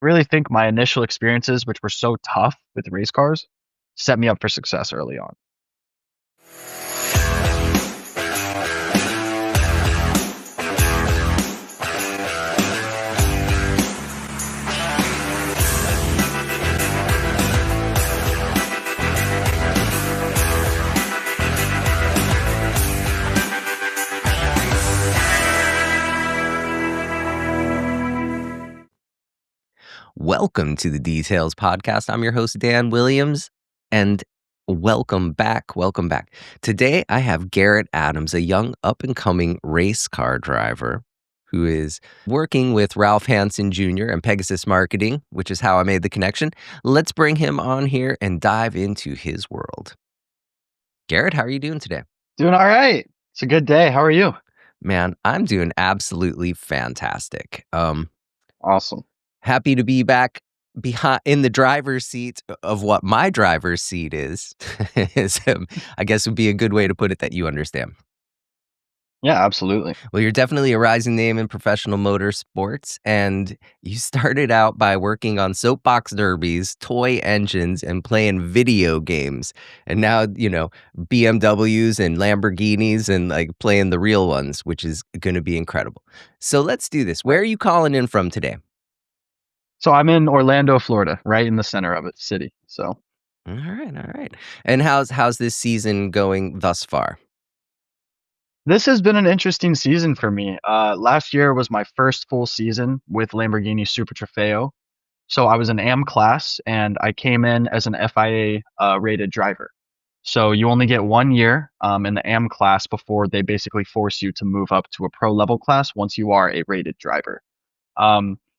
really think my initial experiences, which were so tough with race cars, set me up for success early on. Welcome to the Details Podcast. I'm your host, Dan Williams, and welcome back. Welcome back. Today, I have Garrett Adams, a young up-and-coming race car driver who is working with Ralph Hansen Jr. and Pegasus Marketing, which is how I made the connection. Let's bring him on here and dive into his world. Garrett, how are you doing today? Doing all right. It's a good day. How are you? Man, I'm doing absolutely fantastic. Awesome. Happy to be back behind in the driver's seat of what my driver's seat is. I guess would be a good way to put it that you understand. Yeah, absolutely. Well, you're definitely a rising name in professional motorsports, and you started out by working on soapbox derbies, toy engines, and playing video games. And now, BMWs and Lamborghinis and like playing the real ones, which is going to be incredible. So let's do this. Where are you calling in from today? So I'm in Orlando, Florida, right in the center of it, city. So All right. And how's this season going thus far? this has been an interesting season for me. Last year was my first full season with Lamborghini Super Trofeo. So I was an AM class and I came in as an FIA rated driver. So you only get 1 year in the AM class before they basically force you to move up to a pro level class once you are a rated driver.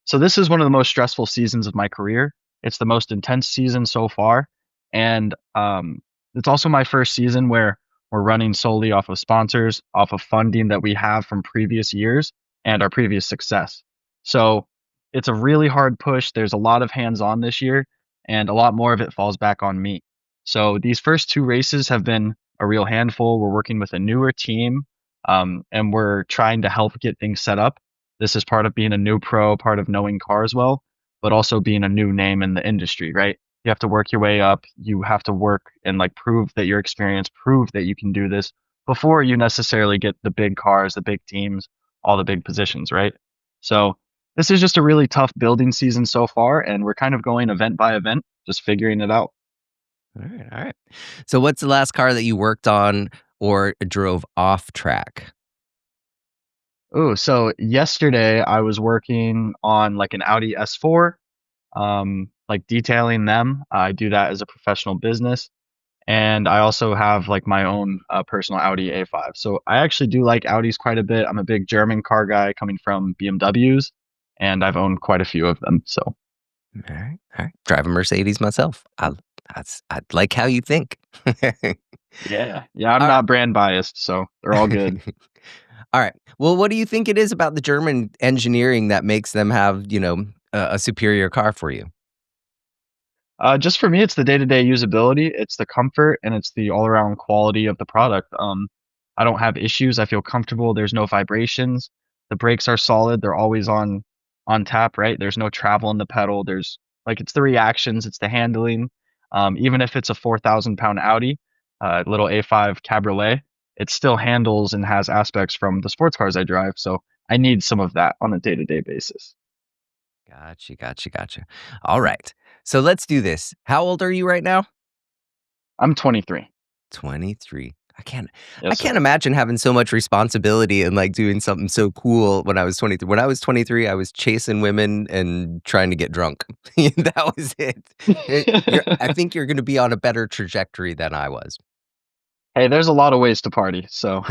So this is one of the most stressful seasons of my career. It's the most intense season so far, and it's also my first season where we're running solely off of sponsors, off of funding that we have from previous years and our previous success. So it's a really hard push. There's a lot of hands-on this year, and a lot more of it falls back on me. So these first two races have been a real handful. We're working with a newer team, and we're trying to help get things set up. This is part of being a new pro, part of knowing cars well, but also being a new name in the industry, right? You have to work your way up. You have to work and like prove that you're experienced, prove that you can do this before you necessarily get the big cars, the big teams, all the big positions, right? So this is just a really tough building season so far, and we're kind of going event by event, just figuring it out. All right. So what's the last car that you worked on or drove off track? Oh, so yesterday I was working on like an Audi S4, like detailing them. I do that as a professional business, and I also have like my own personal Audi A5. So I actually do like Audis quite a bit. I'm a big German car guy coming from BMWs, and I've owned quite a few of them. So All right. Drive a Mercedes myself. I like how you think. yeah, I'm All not brand biased, so they're all good. All right. Well, what do you think it is about the German engineering that makes them have, a superior car for you? Just for me, it's the day-to-day usability, it's the comfort, and it's the all-around quality of the product. I don't have issues. I feel comfortable. There's no vibrations. The brakes are solid. They're always on tap, right? There's no travel in the pedal. There's like it's the reactions, it's the handling. Even if it's a 4,000 pound Audi, little A5 Cabriolet, it still handles and has aspects from the sports cars I drive. So I need some of that on a day-to-day basis. Gotcha. All right. So let's do this. How old are you right now? I'm 23. 23. I can't Yes, sir. imagine having so much responsibility and like doing something so cool when I was 23. When I was 23, I was chasing women and trying to get drunk. That was it. I think you're going to be on a better trajectory than I was. Hey, there's a lot of ways to party. So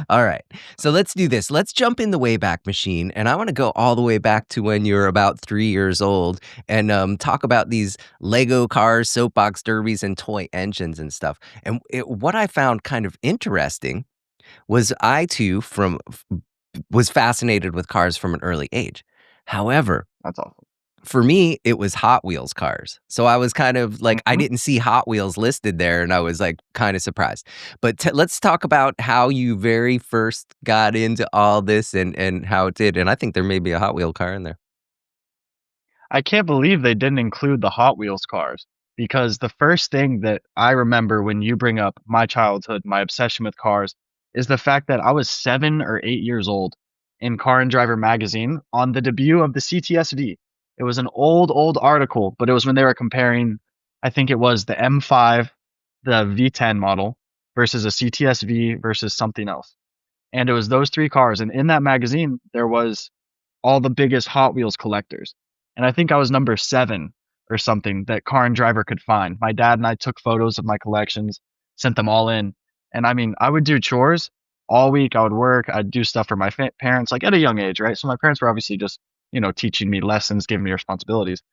All right. So let's do this. Let's jump in the Wayback Machine. And I want to go all the way back to when you were about 3 years old and talk about these Lego cars, soapbox derbies, and toy engines and stuff. And what I found kind of interesting was I too was fascinated with cars from an early age. However, that's awesome. for me, it was Hot Wheels cars. So I was kind of like, I Mhm. didn't see Hot Wheels listed there, and I was like kind of surprised. But let's talk about how you very first got into all this and how it did. And I think there may be a Hot Wheel car in there. I can't believe they didn't include the Hot Wheels cars because the first thing that I remember when you bring up my childhood, my obsession with cars, is the fact that I was 7 or 8 years old in Car and Driver magazine on the debut of the CTSV. It was an old article, but it was when they were comparing, I think it was the M5, the V10 model versus a CTSV versus something else. And it was those three cars. And in that magazine, there was all the biggest Hot Wheels collectors. And I think I was number 7 or something that Car and Driver could find. My dad and I took photos of my collections, sent them all in. And I mean, I would do chores all week. I would work. I'd do stuff for my parents, like at a young age, right? So my parents were obviously just, teaching me lessons, giving me responsibilities.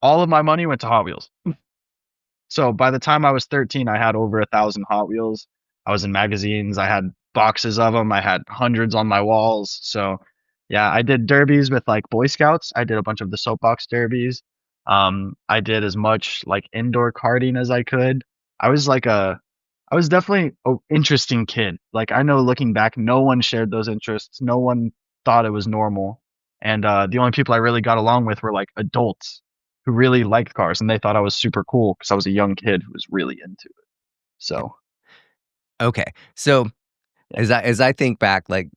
All of my money went to Hot Wheels. So by the time I was 13, I had over 1,000 Hot Wheels. I was in magazines. I had boxes of them. I had hundreds on my walls. So yeah, I did derbies with like Boy Scouts. I did a bunch of the soapbox derbies. I did as much like indoor karting as I could. I was like I was definitely an interesting kid. Like I know looking back, no one shared those interests. No one thought it was normal. And the only people I really got along with were like adults who really liked cars and they thought I was super cool because I was a young kid who was really into it. So Okay. So yeah, as I think back, like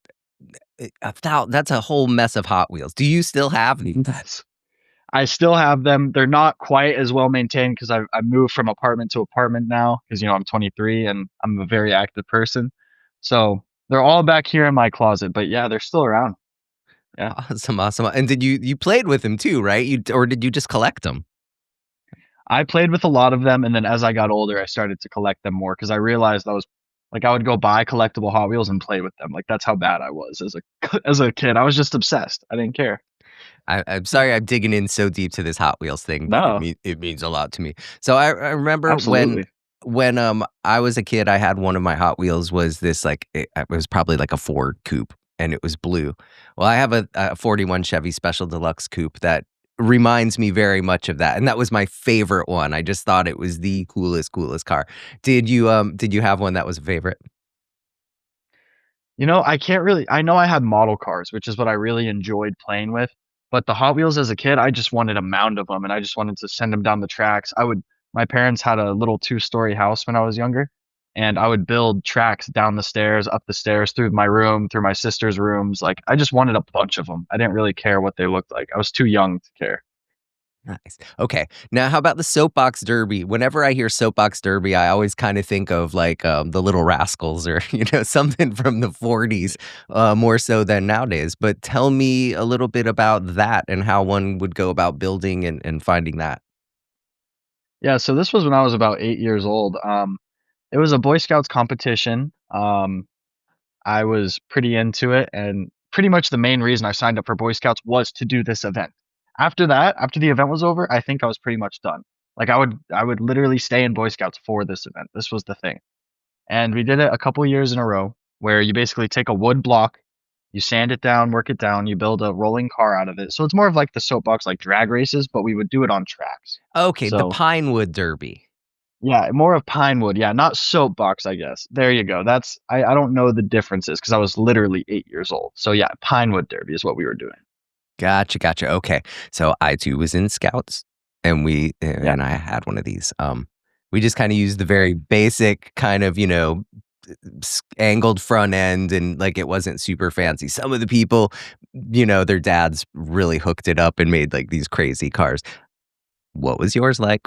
that's a whole mess of Hot Wheels. Do you still have these? that's I still have them. They're not quite as well maintained because I moved from apartment to apartment now because I'm 23 and I'm a very active person. So they're all back here in my closet. But yeah, they're still around. Yeah, Awesome, awesome. And did you played with them too, right? Or did you just collect them? I played with a lot of them, and then as I got older, I started to collect them more because I realized I was like I would go buy collectible Hot Wheels and play with them. Like that's how bad I was as a as a kid. I was just obsessed. I didn't care. I'm sorry I'm digging in so deep to this Hot Wheels thing, but No, it means a lot to me. So I remember absolutely. when I was a kid, I had one of my Hot Wheels was this like it was probably like a Ford coupe and it was blue. Well, I have a 41 Chevy Special Deluxe coupe that reminds me very much of that, and that was my favorite one. I just thought it was the coolest car. Did you have one that was a favorite? I can't really. I know I had model cars, which is what I really enjoyed playing with. But the Hot Wheels as a kid, I just wanted a mound of them, and I just wanted to send them down the tracks. My parents had a little 2-story house when I was younger, and I would build tracks down the stairs, up the stairs, through my room, through my sister's rooms. Like, I just wanted a bunch of them. I didn't really care what they looked like. I was too young to care. Nice. Okay. Now, how about the soapbox derby? Whenever I hear soapbox derby, I always kind of think of like the Little Rascals or something from the 40s, more so than nowadays. But tell me a little bit about that and how one would go about building and finding that. Yeah, so this was when I was about 8 years old. It was a Boy Scouts competition. I was pretty into it, and pretty much the main reason I signed up for Boy Scouts was to do this event. After that, after the event was over, I think I was pretty much done. Like I would literally stay in Boy Scouts for this event. This was the thing. And we did it a couple years in a row where you basically take a wood block, you sand it down, work it down, you build a rolling car out of it. So it's more of like the soapbox like drag races, but we would do it on tracks. Okay, the So Pinewood Derby. yeah, more of pine wood. Yeah, not soapbox, I guess. There you go. I don't know the differences because I was literally 8 years old. So yeah, Pinewood Derby is what we were doing. Gotcha, gotcha. Okay. So I too was in Scouts and Yeah. I had one of these. We just kind of used the very basic kind of, angled front end and like it wasn't super fancy. Some of the people, their dads really hooked it up and made like these crazy cars. What was yours like?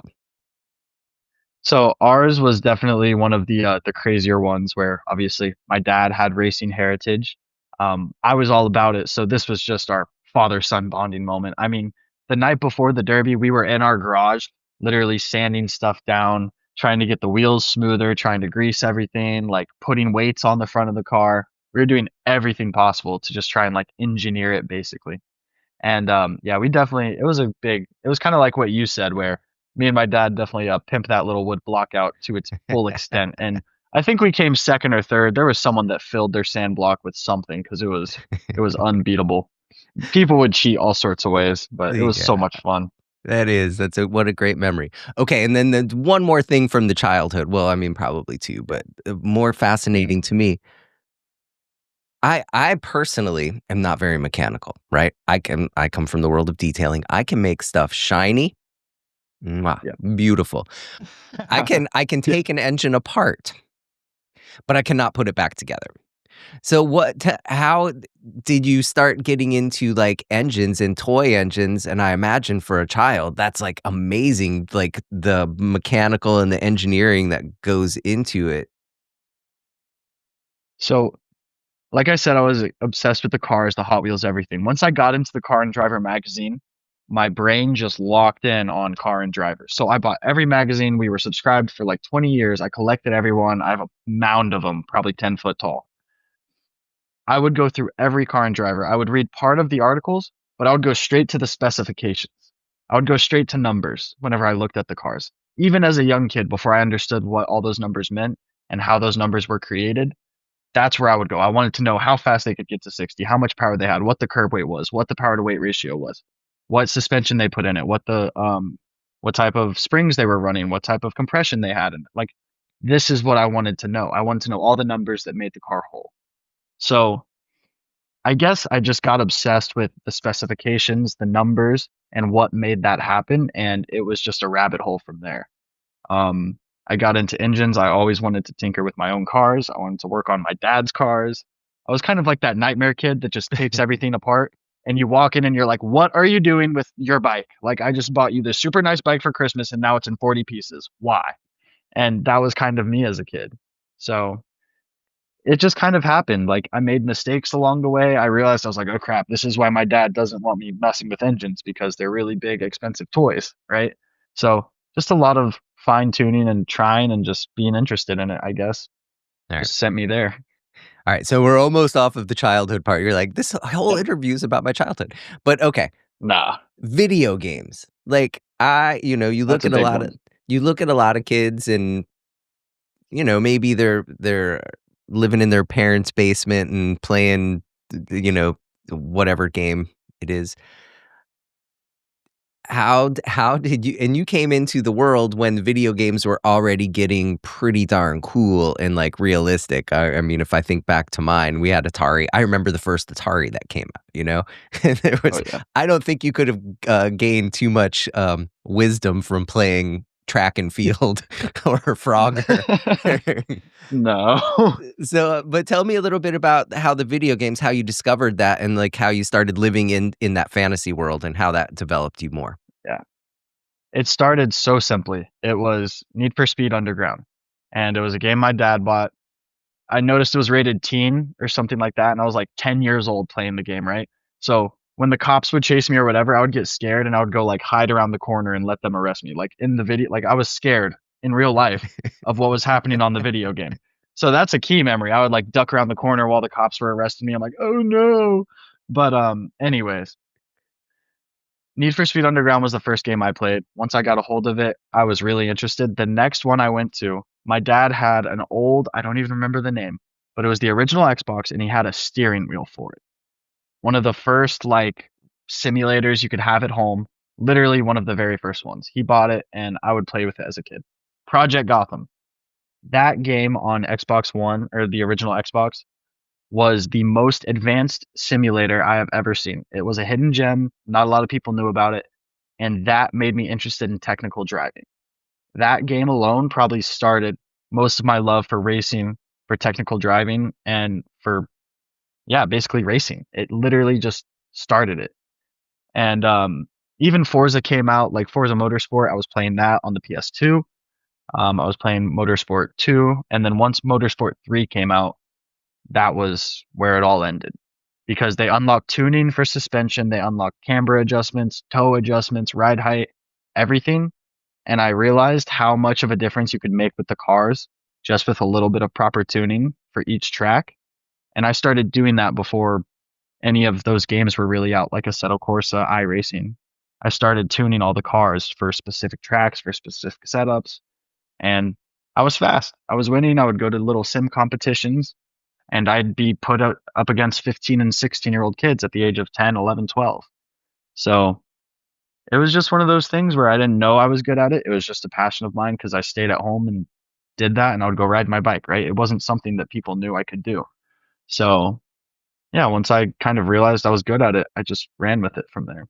So ours was definitely one of the crazier ones where obviously my dad had racing heritage. I was all about it. So this was just our father-son bonding moment. I mean, the night before the Derby, we were in our garage, literally sanding stuff down, trying to get the wheels smoother, trying to grease everything, like putting weights on the front of the car. We were doing everything possible to just try and like engineer it basically. And yeah, we definitely it was kind of like what you said where me and my dad definitely pimped that little wood block out to its full extent. And I think we came second or third. There was someone that filled their sand block with something because it was unbeatable. People would cheat all sorts of ways, but it was so Yeah, much fun. what a great memory. Okay, and then the one more thing from the childhood. Well, I mean, probably two, Yeah. but more Mhm. fascinating to me. I personally am not very mechanical, right? I come from the world of detailing. I can make stuff shiny, mwah, Yeah. beautiful. I can Yeah. take an engine apart, but I cannot put it back together. So how did you start getting into like engines and toy engines? And I imagine for a child, that's like amazing, like the mechanical and the engineering that goes into it. So, like I said, I was obsessed with the cars, the Hot Wheels, everything. Once I got into the Car and Driver magazine, my brain just locked in on Car and Driver. So I bought every magazine. We were subscribed for like 20 years. I collected everyone. I have a mound of them, probably 10 foot tall. I would go through every Car and Driver. I would read part of the articles, but I would go straight to the specifications. I would go straight to numbers whenever I looked at the cars. Even as a young kid, before I understood what all those numbers meant and how those numbers were created, that's where I would go. I wanted to know how fast they could get to 60, how much power they had, what the curb weight was, what the power to weight ratio was, what suspension they put in it, what type of springs they were running, what type of compression they had in it. Like this is what I wanted to know. I wanted to know all the numbers that made the car whole. So I guess I just got obsessed with the specifications, the numbers, and what made that happen, and it was just a rabbit hole from there. I got into engines. I always wanted to tinker with my own cars. I wanted to work on my dad's cars. I was kind of like that nightmare kid that just takes everything apart. And you walk in and you're like, what are you doing with your bike? Like, I just bought you this super nice bike for Christmas and now it's in 40 pieces. Why? And that was kind of me as a kid. So it just kind of happened. Like, I made mistakes along the way. I realized I was like, oh crap, this is why my dad doesn't want me messing with engines because they're really big, expensive toys, right? So just a lot of fine tuning and trying and just being interested in it, I guess, All right. just sent me there. All right. So we're almost off of the childhood part. You're like, this whole Yeah. interview is about my childhood. But okay, Nah, video games. Like you look that's a at a big lot of one. kids and maybe they're living in their parents' basement and playing whatever game it is. How did you, and you came into the world when video games were already getting pretty darn cool and like realistic. I mean, if I think back to mine, we had Atari. I remember the first Atari that came out. And there Oh was, yeah. I don't think you could have gained too much wisdom from playing track and field or Frogger. No. So, but tell me a little bit about how the video games, how you discovered that, and like how you started living in that fantasy world, and how that developed you more. Yeah. It started so simply. It was Need for Speed Underground. And it was a game my dad bought. I noticed it was rated teen or something like that, and I was like 10 years old playing the game, right? So when the cops would chase me or whatever, I would get scared and I would go like hide around the corner and let them arrest me. Like in the video, like I was scared in real life of what was happening on the video game. So that's a key memory. I would like duck around the corner while the cops were arresting me. I'm like, oh no. But anyways, Need for Speed Underground was the first game I played. Once I got a hold of it, I was really interested. The next one I went to, my dad had an old, I don't even remember the name, but it was the original Xbox and he had a steering wheel for it. One of the first like simulators you could have at home, literally one of the very first ones. He bought it and I would play with it as a kid. Project Gotham. That game on Xbox One or the original Xbox was the most advanced simulator I have ever seen. It was a hidden gem. Not a lot of people knew about it. And that made me interested in technical driving. That game alone probably started most of my love for racing, for technical driving, and for, yeah, basically racing. It literally just started it. And even Forza came out, like Forza Motorsport, I was playing that on the PS2. I was playing Motorsport 2. And then once Motorsport 3 came out, that was where it all ended because they unlocked tuning for suspension, they unlocked camber adjustments, toe adjustments, ride height, everything. And I realized how much of a difference you could make with the cars just with a little bit of proper tuning for each track. And I started doing that before any of those games were really out, like Assetto Corsa, iRacing. I started tuning all the cars for specific tracks, for specific setups, and I was fast. I was winning. I would go to little sim competitions and I'd be put up against 15 and 16-year-old kids at the age of 10, 11, 12. So it was just one of those things where I didn't know I was good at it. It was just a passion of mine because I stayed at home and did that and I would go ride my bike, right? It wasn't something that people knew I could do. So yeah, once I kind of realized I was good at it, I just ran with it from there.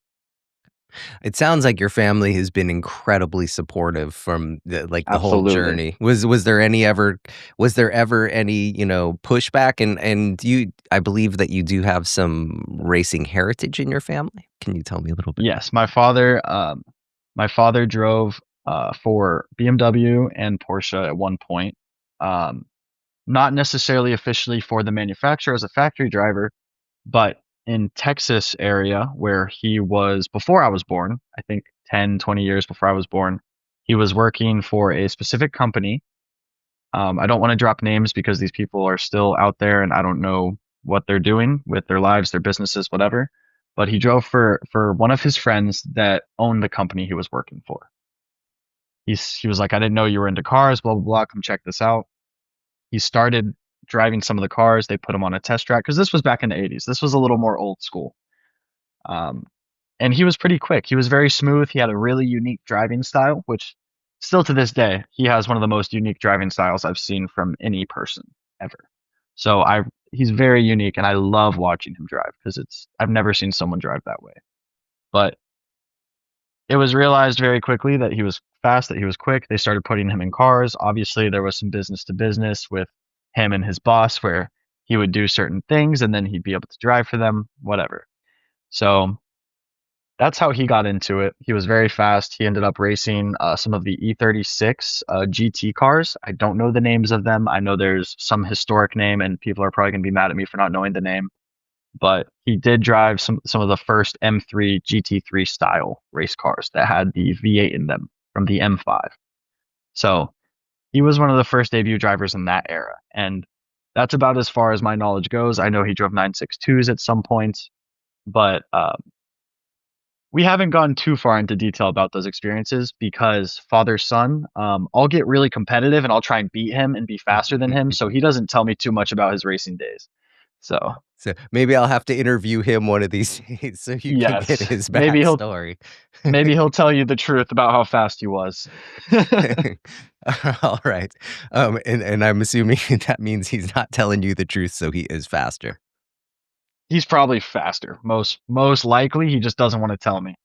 It sounds like your family has been incredibly supportive from the whole Absolutely. journey. Was there ever any, pushback? And you I believe that you do have some racing heritage in your family. Can you tell me a little bit? Yes, my father drove for BMW and Porsche at one point. Um, Not necessarily officially for the manufacturer as a factory driver, but in Texas area where he was before I was born, I think 10, 20 years before I was born, he was working for a specific company. I don't want to drop names because these people are still out there and I don't know what they're doing with their lives, their businesses, whatever. But he drove for one of his friends that owned the company he was working for. He was like, I didn't know you were into cars, blah blah blah. Come check this out. He started driving some of the cars. They put him on a test track because this was back in the 80s. This was a little more old school. Um, and he was pretty quick. He was very smooth. He had a really unique driving style, which still to this day, he has one of the most unique driving styles I've seen from any person ever. So he's very unique and I love watching him drive because I've never seen someone drive that way. But it was realized very quickly that he was fast, that he was quick. They started putting him in cars. Obviously, there was some business to business with him and his boss where he would do certain things and then he'd be able to drive for them, whatever. So that's how he got into it. He was very fast. He ended up racing some of the E36 GT cars. I don't know the names of them. I know there's some historic name, and people are probably going to be mad at me for not knowing the name. But he did drive some of the first M3 GT3 style race cars that had the V8 in them from the M5. So he was one of the first debut drivers in that era, and that's about as far as my knowledge goes. I know he drove 962s at some point, but we haven't gone too far into detail about those experiences because father son, I'll get really competitive and I'll try and beat him and be faster than him. So he doesn't tell me too much about his racing days. So So maybe I'll have to interview him one of these days so you can get yes, his backstory. maybe he'll tell you the truth about how fast he was. All right. And I'm assuming that means he's not telling you the truth, so he is faster. He's probably faster. Most likely, he just doesn't want to tell me.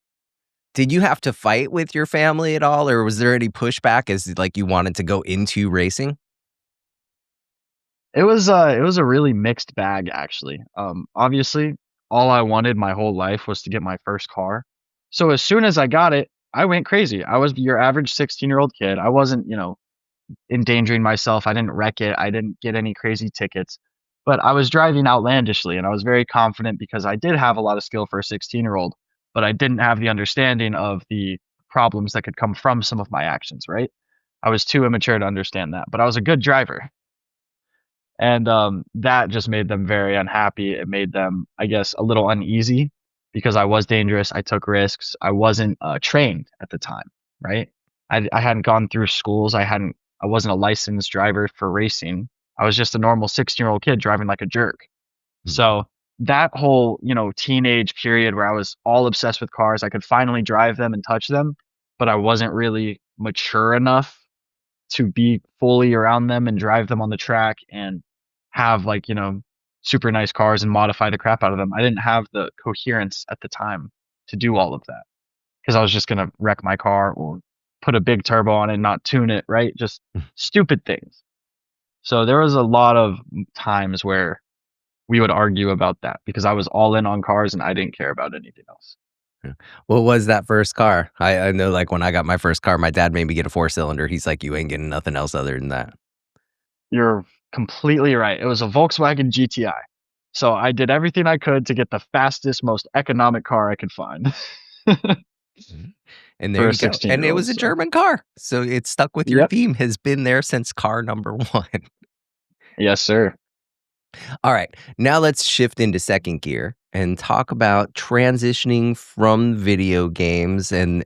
Did you have to fight with your family at all, or was there any pushback as like you wanted to go into racing? It was a really mixed bag actually. Obviously, all I wanted my whole life was to get my first car. So as soon as I got it, I went crazy. I was your average 16-year-old kid. I wasn't, endangering myself. I didn't wreck it. I didn't get any crazy tickets. But I was driving outlandishly and I was very confident because I did have a lot of skill for a 16-year-old, but I didn't have the understanding of the problems that could come from some of my actions, right? I was too immature to understand that, but I was a good driver. And that just made them very unhappy. It made them, I guess, a little uneasy because I was dangerous. I took risks. I wasn't trained at the time, right? I hadn't gone through schools. I wasn't a licensed driver for racing. I was just a normal 16-year-old kid driving like a jerk. Mm. So that whole, teenage period where I was all obsessed with cars, I could finally drive them and touch them, but I wasn't really mature enough to be fully around them and drive them on the track and have like, super nice cars and modify the crap out of them. I didn't have the coherence at the time to do all of that because I was just going to wreck my car or put a big turbo on it and not tune it, right? Just stupid things. So there was a lot of times where we would argue about that because I was all in on cars and I didn't care about anything else. Yeah. What was that first car? I know, like, when I got my first car, my dad made me get a four-cylinder. He's like, "You ain't getting nothing else other than that." You're completely right. It was a Volkswagen GTI. So I did everything I could to get the fastest, most economic car I could find Mhm. And there for a you go. 16 And year it old. was a So, German car, so it stuck with your yep. theme, has been there since car number 1. Yes, sir. All right, now let's shift into second gear and talk about transitioning from video games and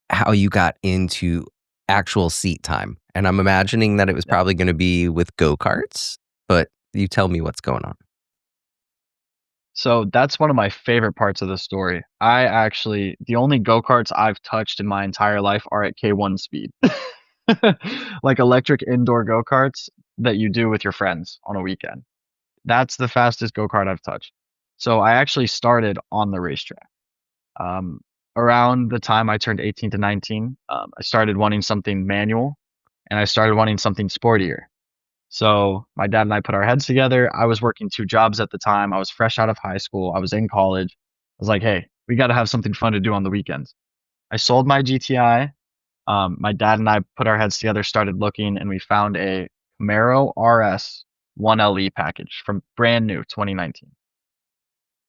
how you got into actual seat time. And I'm imagining that it was Yeah. probably gonna be with go-karts, but you tell me what's going on. So that's one of my favorite parts of the story. The only go karts I've touched in my entire life are at K1 speed. Like electric indoor go karts that you do with your friends on a weekend. That's the fastest go-kart I've touched. So I actually started on the racetrack. Um, Around the time I turned 18 to 19, I started wanting something manual and I started wanting something sportier. So my dad and I put our heads together. I was working two jobs at the time. I was fresh out of high school. I was in college. I was like, hey, we got to have something fun to do on the weekends. I sold my GTI. My dad and I put our heads together, started looking, and we found a Camaro RS 1LE package from brand new 2019.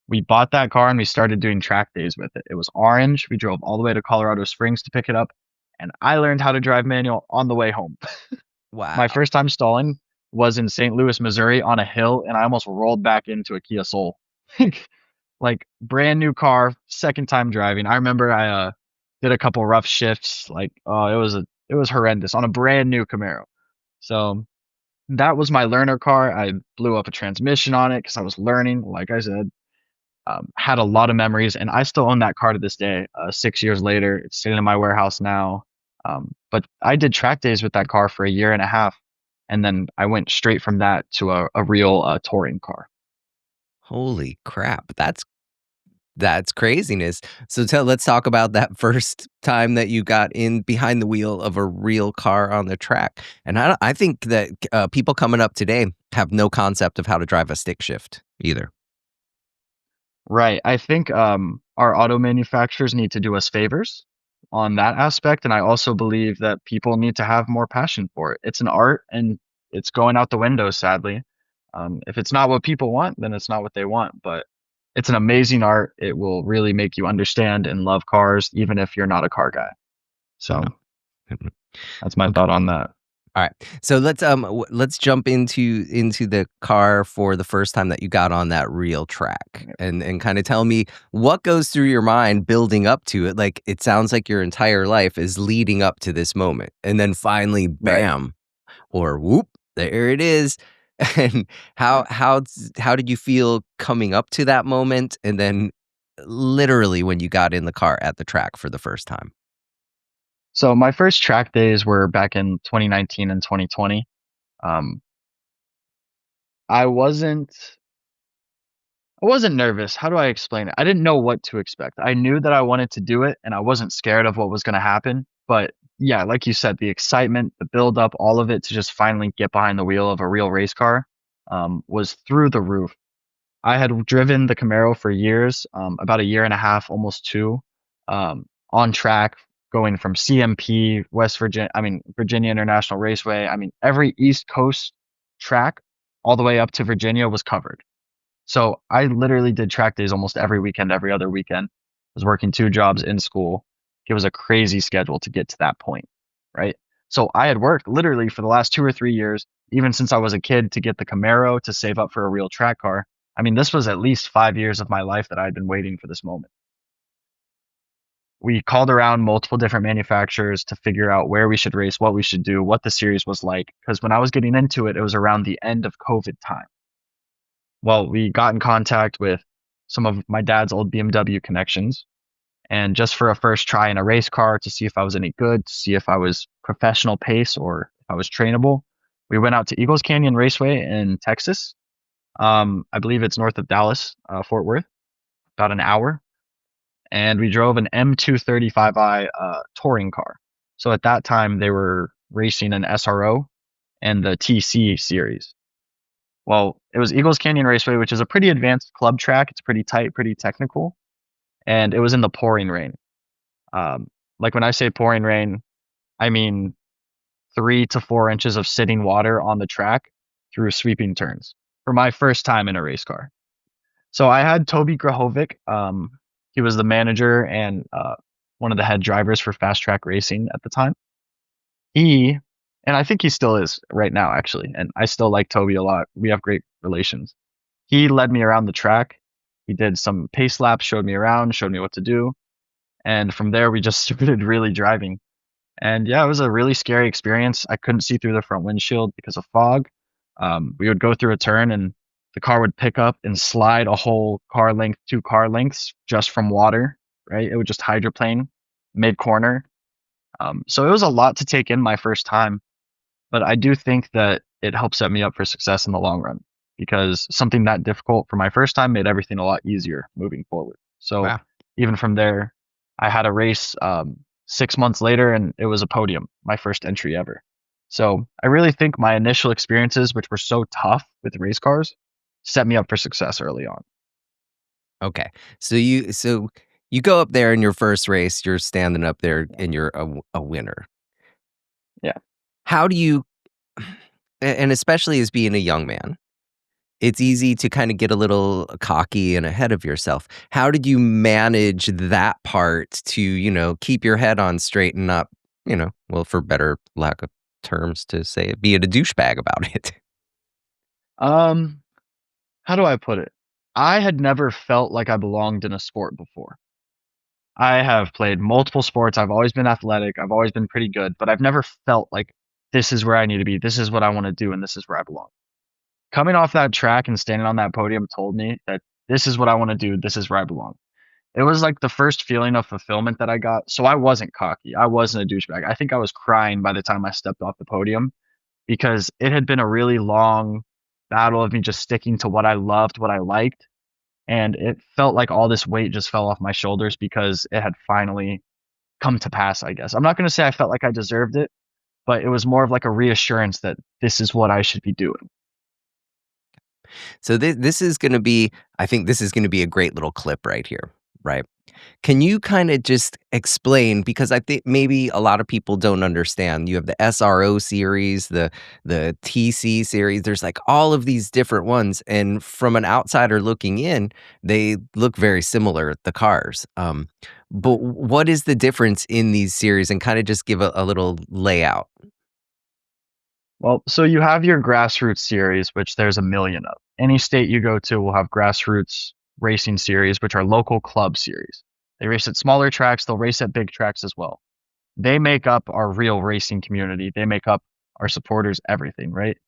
We bought that car and we started doing track days with it. It was orange. We drove all the way to Colorado Springs to pick it up, and I learned how to drive manual on the way home. My Wow. first time stalling was in St. Louis, Missouri on a hill, and I almost rolled back into a Kia Soul. Like brand new car, second time driving. I remember I did a couple rough shifts. Like, oh, it was horrendous on a brand new Camaro. So that was my learner car. I blew up a transmission on it because I was learning, like I said. Had a lot of memories, and I still own that car to this day. 6 years later, it's sitting in my warehouse now. But I did track days with that car for a year and a half, and then I went straight from that to a real touring car. Holy crap. That's craziness. So let's talk about that first time that you got in behind the wheel of a real car on the track. And I think that people coming up today have no concept of how to drive a stick shift either. Right. I think our auto manufacturers need to do us favors on that aspect, and I also believe that people need to have more passion for it. It's an art, and it's going out the window, sadly. If it's not what people want, then it's not what they want. But it's an amazing art. It will really make you understand and love cars, even if you're not a car guy. So that's my Okay. thought on that. All right. So let's jump into the car for the first time that you got on that real track and kind of tell me what goes through your mind building up to it. Like it sounds like your entire life is leading up to this moment. And then finally Right. bam or whoop, there it is. And Right. how did you feel coming up to that moment and then literally when you got in the car at the track for the first time? So my first track days were back in 2019 and 2020. Um, I wasn't I wasn't nervous. How do I explain it? I didn't know what to expect. I knew that I wanted to do it and I wasn't scared of what was going to happen. But yeah, like you said, the excitement, the build up, all of it to just finally get behind the wheel of a real race car was through the roof. I had driven the Camaro for years, about a year and a half, almost two, on track, going from CMP, West Virginia, I mean, Virginia International Raceway. I mean, every East Coast track all the way up to Virginia was covered. So I literally did track days almost every weekend, every other weekend. I was working two jobs in school. It was a crazy schedule to get to that point, right? So I had worked literally for the last 2 or 3 years, even since I was a kid, to get the Camaro to save up for a real track car. I mean, this was at least 5 years of my life that I had been waiting for this moment. We called around multiple different manufacturers to figure out where we should race, what we should do, what the series was like. Because when I was getting into it, it was around the end of COVID time. Well, we got in contact with some of my dad's old BMW connections, and just for a first try in a race car to see if I was any good, to see if I was professional pace or if I was trainable, we went out to Eagles Canyon Raceway in Texas. I believe it's north of Dallas, Fort Worth, about an hour, and we drove an M235i touring car. So at that time, they were racing an SRO and the TC series. Well, it was Eagles Canyon Raceway, which is a pretty advanced club track. It's pretty tight, pretty technical, and it was in the pouring rain. Like when I say pouring rain, I mean 3 to 4 inches of sitting water on the track through sweeping turns for my first time in a race car. So I had Toby Grahovic. He was the manager and one of the head drivers for Fast Track Racing at the time. He, and I think he still is right now, actually. And I still like Toby a lot. We have great relations. He led me around the track. He did some pace laps, showed me around, showed me what to do. And from there, we just started really driving. And yeah, it was a really scary experience. I couldn't see through the front windshield because of fog. We would go through a turn and the car would pick up and slide a whole car length, 2 car lengths just from water, right? It would just hydroplane mid corner. So it was a lot to take in my first time, but I do think that it helped set me up for success in the long run. because something that difficult for my first time made everything a lot easier moving forward. So Wow. even from there, I had a race 6 months later, and it was a podium, my first entry ever. So I really think my initial experiences, which were so tough with race cars, set me up for success early on. Okay. So you go up there in your first race, you're standing up there and you're a winner. Yeah. How do you and especially as being a young man, it's easy to kind of get a little cocky and ahead of yourself. How did you manage that part to, keep your head on straight and not, well, for better lack of terms to say it, be it a douchebag about it? Um, how do I put it? I had never felt like I belonged in a sport before. I have played multiple sports. I've always been athletic. I've always been pretty good, but I've never felt like this is where I need to be. This is what I want to do, and this is where I belong. Coming off that track and standing on that podium told me that this is what I want to do. This is where I belong. It was like the first feeling of fulfillment that I got. So I wasn't cocky. I wasn't a douchebag. I think I was crying by the time I stepped off the podium because it had been a really long battle of me just sticking to what I loved, what I liked. And it felt like all this weight just fell off my shoulders because it had finally come to pass, I guess. I'm not going to say I felt like I deserved it, but it was more of like a reassurance that this is what I should be doing. So this is going to be, I think this is going to be a great little clip right here, right? Can you kind of just explain, because I think maybe a lot of people don't understand. You have the SRO series, the TC series. There's like all of these different ones, and from an outsider looking in, they look very similar, the cars. But what is the difference in these series, and kind of just give a little layout? Well, so you have your grassroots series, which there's a million of. Any state you go to will have grassroots racing series, which are local club series. They race at smaller tracks, they'll race at big tracks as well. They make up our real racing community. They make up our supporters, everything, right?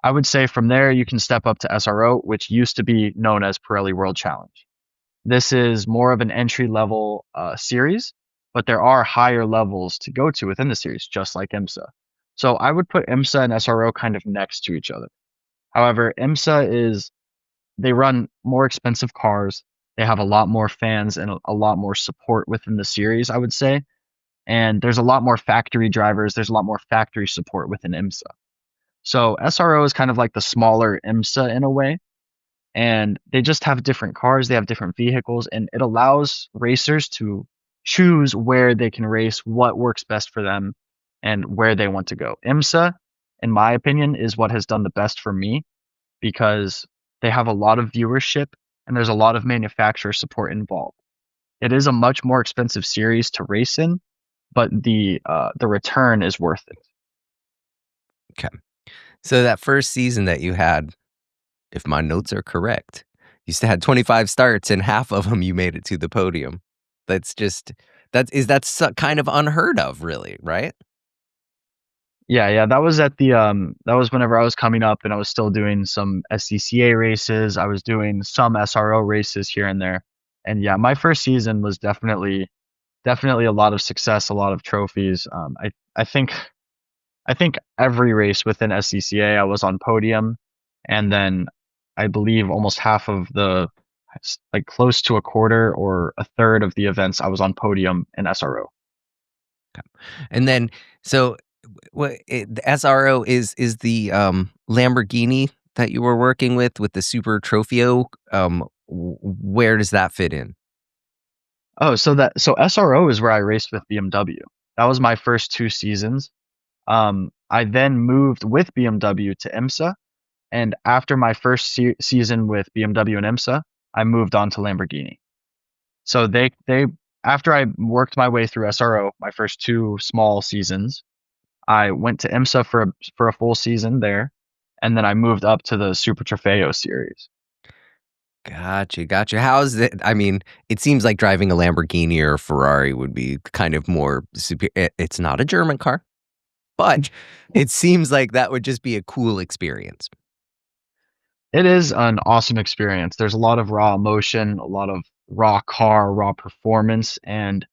I would say from there you can step up to SRO, which used to be known as Pirelli World Challenge. This is more of an entry level series, but there are higher levels to go to within the series, just like IMSA. So I would put IMSA and SRO kind of next to each other. However, IMSA is they run more expensive cars. They have a lot more fans and a lot more support within the series, I would say. And there's a lot more factory drivers. There's a lot more factory support within IMSA. So SRO is kind of like the smaller IMSA in a way, and they just have different cars, they have different vehicles, and it allows racers to choose where they can race, what works best for them, and where they want to go. IMSA, in my opinion, is what has done the best for me because they have a lot of viewership and there's a lot of manufacturer support involved. It is a much more expensive series to race in, but the return is worth it. Okay. So that first season that you had, if my notes are correct, you still had 25 starts and half of them you made it to the podium. That's just that's kind of unheard of, really, right? Yeah, yeah, that was at the that was whenever I was coming up and I was still doing some SCCA races. I was doing some SRO races here and there. And yeah, my first season was definitely a lot of success, a lot of trophies. I think every race within SCCA I was on podium, and then I believe almost half of like close to a quarter or a third of the events I was on podium in SRO. And then so the SRO is the Lamborghini that you were working with the Super Trofeo. Where does that fit in? Oh, so SRO is where I raced with BMW. That was my first 2 seasons. I then moved with BMW to IMSA, and after my first season with BMW and IMSA, I moved on to Lamborghini. So they after I worked my way through SRO, my first 2 small seasons, I went to IMSA for a full season there, and then I moved up to the Super Trofeo series. Gotcha, gotcha. How's it? I mean, it seems like driving a Lamborghini or a Ferrari would be kind of more superior. It's not a German car, but it seems like that would just be a cool experience. It is an awesome experience. There's a lot of raw emotion, a lot of raw car, raw performance, and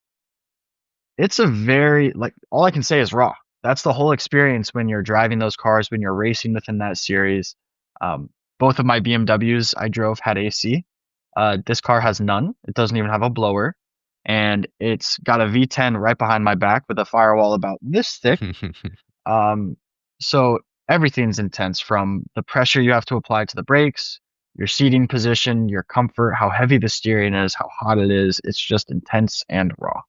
it's a very like all I can say is raw. That's the whole experience when you're driving those cars, when you're racing within that series. Um, Both of my BMWs I drove had AC. This car has none. It doesn't even have a blower, and it's got a V10 right behind my back with a firewall about this thick. Um, so everything's intense from the pressure you have to apply to the brakes, your seating position, your comfort, how heavy the steering is, how hot it is. It's just intense and raw.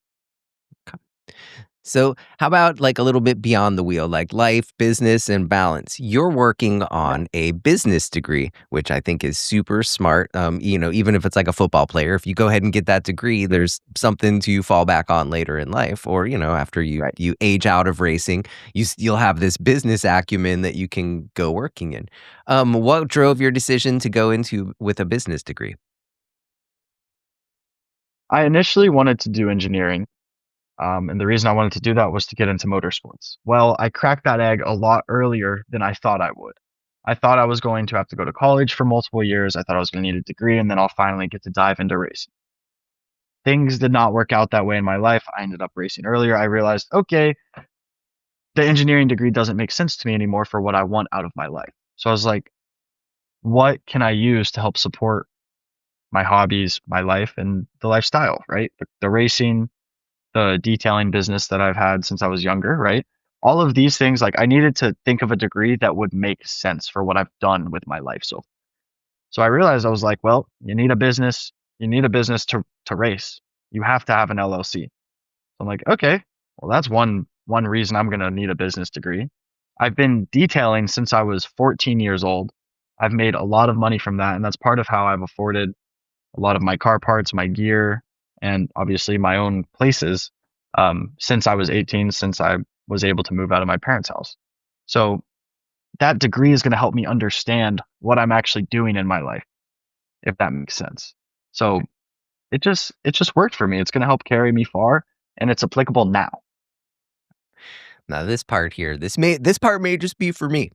So, how about like a little bit beyond the wheel, like life, business, and balance? You're working Yeah, on a business degree, which I think is super smart. Even if it's like a football player, if you go ahead and get that degree, there's something to fall back on later in life, or after you right. you age out of racing, you'll have this business acumen that you can go working in. What drove your decision to go into with a business degree? I initially wanted to do engineering. And the reason I wanted to do that was to get into motorsports. Well, I cracked that egg a lot earlier than I thought I would. I thought I was going to have to go to college for multiple years. I thought I was going to need a degree, and then I'll finally get to dive into racing. Things did not work out that way in my life. I ended up racing earlier. I realized, okay, the engineering degree doesn't make sense to me anymore for what I want out of my life. So I was like, what can I use to help support my hobbies, my life, and the lifestyle, right? The racing, the detailing business that I've had since I was younger, right? All of these things, like I needed to think of a degree that would make sense for what I've done with my life. So I realized I was like, well, you need a business to race. You have to have an LLC. So I'm like, okay, well that's one reason I'm gonna need a business degree. I've been detailing since I was 14 years old. I've made a lot of money from that, and that's part of how I've afforded a lot of my car parts, my gear, and obviously my own places since I was 18, since I was able to move out of my parents' house. So that degree is going to help me understand what I'm actually doing in my life, if that makes sense. So it just worked for me. It's going to help carry me far, and it's applicable now. Now this part here, this part may just be for me.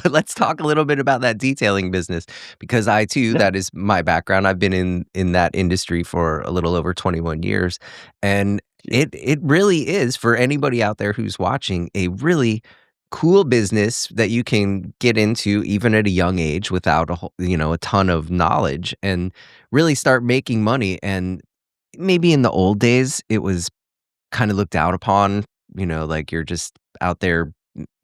But let's talk a little bit about that detailing business because I too, Yeah, that is my background. I've been in that industry for a little over 21 years, and geez. it really is for anybody out there who's watching a really cool business that you can get into even at a young age without a ton of knowledge and really start making money. And maybe in the old days it was kind of looked down upon, like you're just out there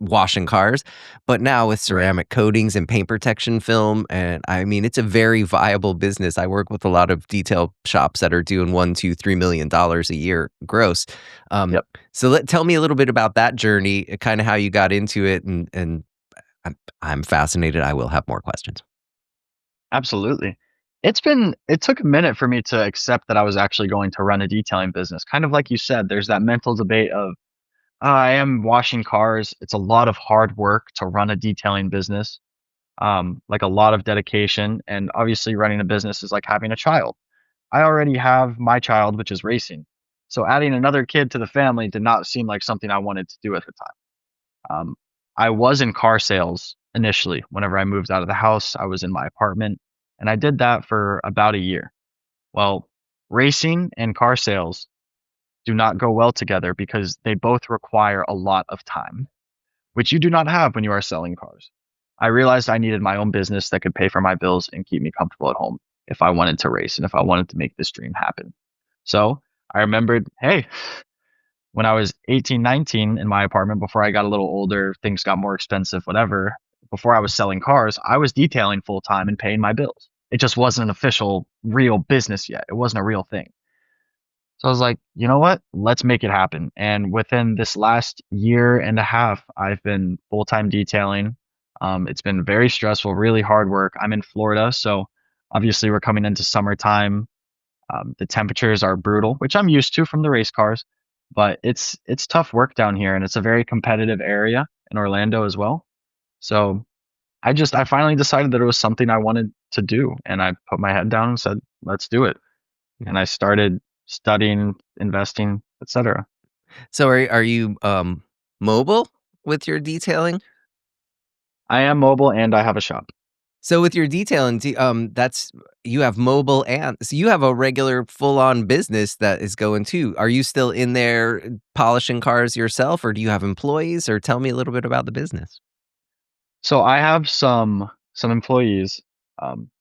washing cars. But now with Right. ceramic coatings and paint protection film, and I mean, it's a very viable business. I work with a lot of detail shops that are doing $1, $2, $3 million a year gross. Um, Yep. tell me a little bit about that journey, kind of how you got into it, and I'm fascinated. I will have more questions. Absolutely. It took a minute for me to accept that I was actually going to run a detailing business. Kind of like you said, there's that mental debate of I am washing cars. It's a lot of hard work to run a detailing business, like a lot of dedication. And obviously, running a business is like having a child. I already have my child, which is racing. So adding another kid to the family did not seem like something I wanted to do at the time. I was in car sales initially. Whenever I moved out of the house, I was in my apartment, and I did that for about a year. Well, racing and car sales do not go well together because they both require a lot of time, which you do not have when you are selling cars. I realized I needed my own business that could pay for my bills and keep me comfortable at home if I wanted to race and if I wanted to make this dream happen. So I remembered, hey, when I was 18, 19 in my apartment before I got a little older, things got more expensive, whatever. Before I was selling cars, I was detailing full time and paying my bills. It just wasn't an official, real business yet. It wasn't a real thing. So I was like, you know what? Let's make it happen. And within this last year and a half, I've been full time detailing. It's been very stressful, really hard work. I'm in Florida, so obviously we're coming into summertime. The temperatures are brutal, which I'm used to from the race cars, but it's tough work down here, and it's a very competitive area in Orlando as well. So I finally decided that it was something I wanted to do, and I put my head down and said, "Let's do it." Yeah. And I started studying, investing, etc. So are you mobile with your detailing? I am mobile and I have a shop. So with your detailing, that's you have mobile and so you have a regular full-on business that is going too. Are you still in there polishing cars yourself, or do you have employees? Or tell me a little bit about the business. So I have some some employees.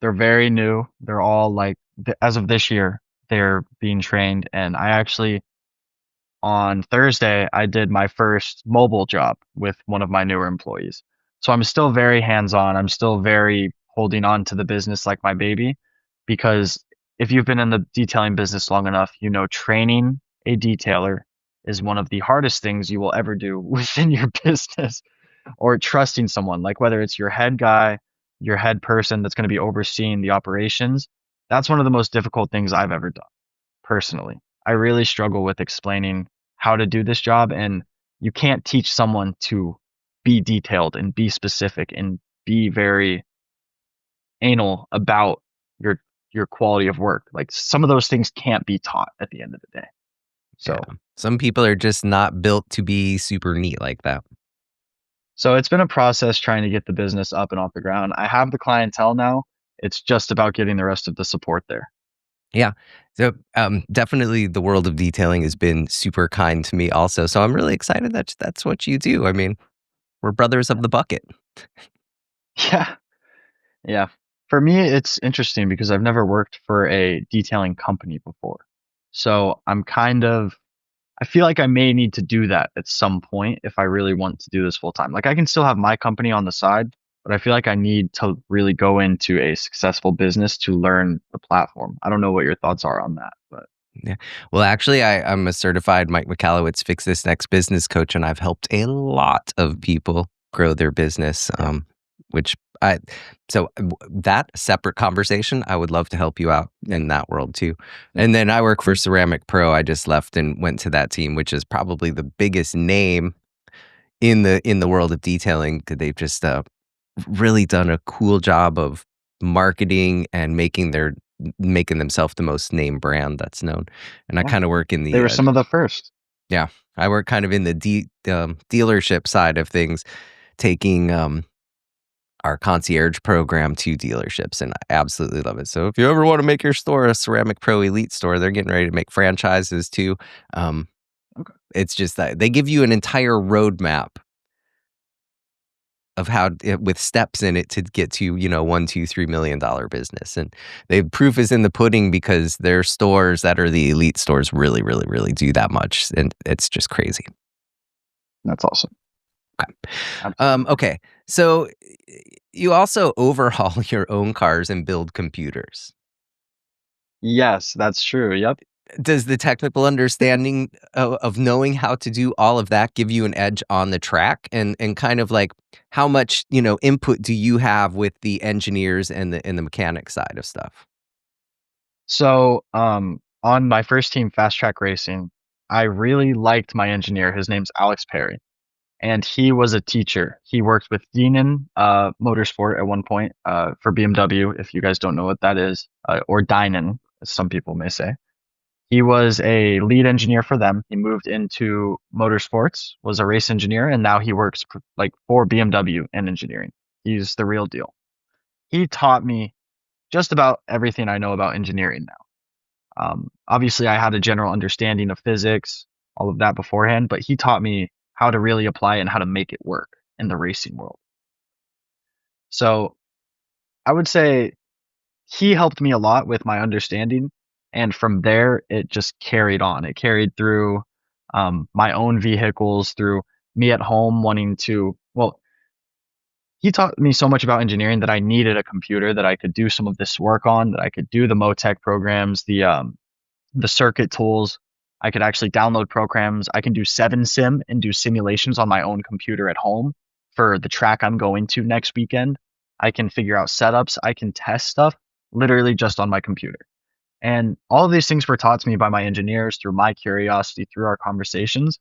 They're very new. They're all like, as of this year, they're being trained. And I actually, on Thursday, I did my first mobile job with one of my newer employees. So I'm still very hands-on. I'm still very holding on to the business like my baby, because if you've been in the detailing business long enough, you know training a detailer is one of the hardest things you will ever do within your business, or trusting someone, like whether it's your head guy, your head person that's going to be overseeing the operations. That's one of the most difficult things I've ever done personally. I really struggle with explaining how to do this job, and you can't teach someone to be detailed and be specific and be very anal about your your quality of work. Like some of those things can't be taught at the end of the day. Yeah. So Some people are just not built to be super neat like that. so it's been a process trying to get the business up and off the ground. I have the clientele now. It's just about getting the rest of the support there. Yeah. So definitely the world of detailing has been super kind to me also. So I'm really excited that that's what you do. I mean, we're brothers of the bucket. Yeah. Yeah. For me, it's interesting because I've never worked for a detailing company before. So I feel like I may need to do that at some point if I really want to do this full time. Like I can still have my company on the side, but I feel like I need to really go into a successful business to learn the platform. I don't know what your thoughts are on that, but Yeah. Well, actually, I'm a certified Mike McAllowitz Fix This Next business coach, and I've helped a lot of people grow their business. yeah. Which I so that separate conversation, I would love to help you out in that world too. Yeah. And then I work for Ceramic Pro. I just left and went to that team, which is probably the biggest name in the world of detailing. They've just really done a cool job of marketing and making themselves the most name brand that's known. And I Yeah. kind of work in They the were some of the first. yeah, I work kind of in the dealership side of things, taking our concierge program to dealerships, and I absolutely love it. So if you ever want to make your store a Ceramic Pro Elite store, they're getting ready to make franchises too. Um, Okay. it's just that they give you an entire roadmap of how with steps in it to get to, $1, 2, $3 million business. And the proof is in the pudding because their stores that are the elite stores really, really, really do that much. And it's just crazy. That's awesome. Okay. Absolutely. Okay. So you also overhaul your own cars and build computers. Yes, that's true. Yep. Does the technical understanding of knowing how to do all of that give you an edge on the track? And kind of like how much, input do you have with the engineers and the mechanic side of stuff? So, on my first team, Fast Track Racing, I really liked my engineer. His name's Alex Perry, and he was a teacher. He worked with Deanon Motorsport at one point for BMW, if you guys don't know what that is, or Dynon, as some people may say. He was a lead engineer for them. He moved into motorsports, was a race engineer, and now he works like for BMW in engineering. He's the real deal. He taught me just about everything I know about engineering now. Obviously, I had a general understanding of physics, all of that beforehand, but he taught me how to really apply it and how to make it work in the racing world. So I would say he helped me a lot with my understanding. And from there, it just carried on. It carried through my own vehicles, through me at home wanting to, well, he taught me so much about engineering that I needed a computer that I could do some of this work on, that I could do the Motec programs, the circuit tools. I could actually download programs. I can do 7sim and do simulations on my own computer at home for the track I'm going to next weekend. I can figure out setups. I can test stuff literally just on my computer. And all of these things were taught to me by my engineers through my curiosity, through our conversations.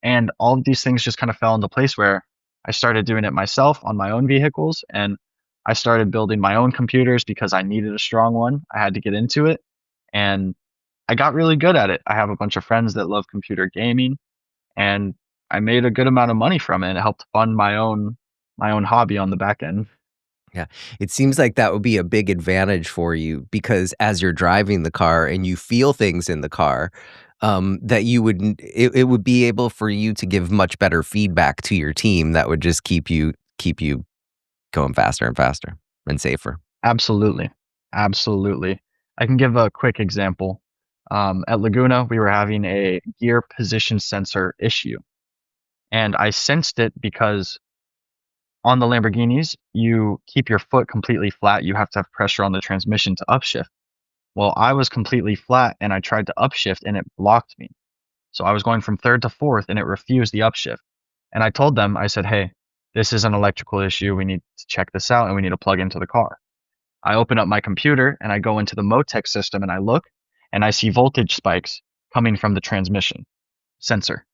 And all of these things just kind of fell into place where I started doing it myself on my own vehicles. And I started building my own computers because I needed a strong one. I had to get into it. And I got really good at it. I have a bunch of friends that love computer gaming, and I made a good amount of money from it. And it helped fund my own hobby on the back end. Yeah. It seems like that would be a big advantage for you because as you're driving the car and you feel things in the car, that it would be able for you to give much better feedback to your team that would just keep you going faster and faster. and safer. Absolutely. Absolutely. I can give a quick example. At Laguna, we were having a gear position sensor issue, and I sensed it because on the Lamborghinis, you keep your foot completely flat. You have to have pressure on the transmission to upshift. Well, I was completely flat and I tried to upshift and it blocked me. So I was going from third to fourth and it refused the upshift. And I told them, I said, hey, this is an electrical issue. We need to check this out and we need to plug into the car. I open up my computer and I go into the Motec system and I look and I see voltage spikes coming from the transmission sensor.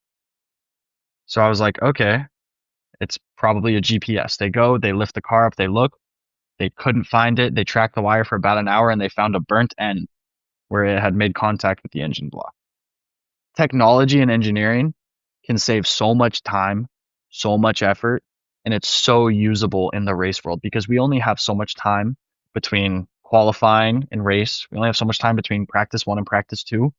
So I was like, okay, it's probably a GPS. They go, they lift the car up, they look, they couldn't find it. They tracked the wire for about an hour and they found a burnt end where it had made contact with the engine block. Technology and engineering can save so much time, so much effort, and it's so usable in the race world because we only have so much time between qualifying and race. We only have so much time between practice one and practice two.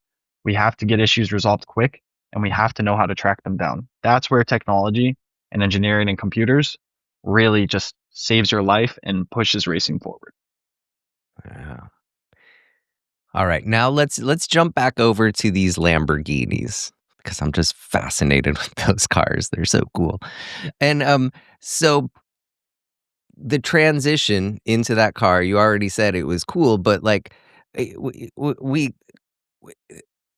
We have to get issues resolved quick and we have to know how to track them down. That's where technology and engineering and computers really just saves your life and pushes racing forward. Yeah. All right, now let's jump back over to these Lamborghinis because I'm just fascinated with those cars. They're so cool. And so the transition into that car, you already said it was cool, but like we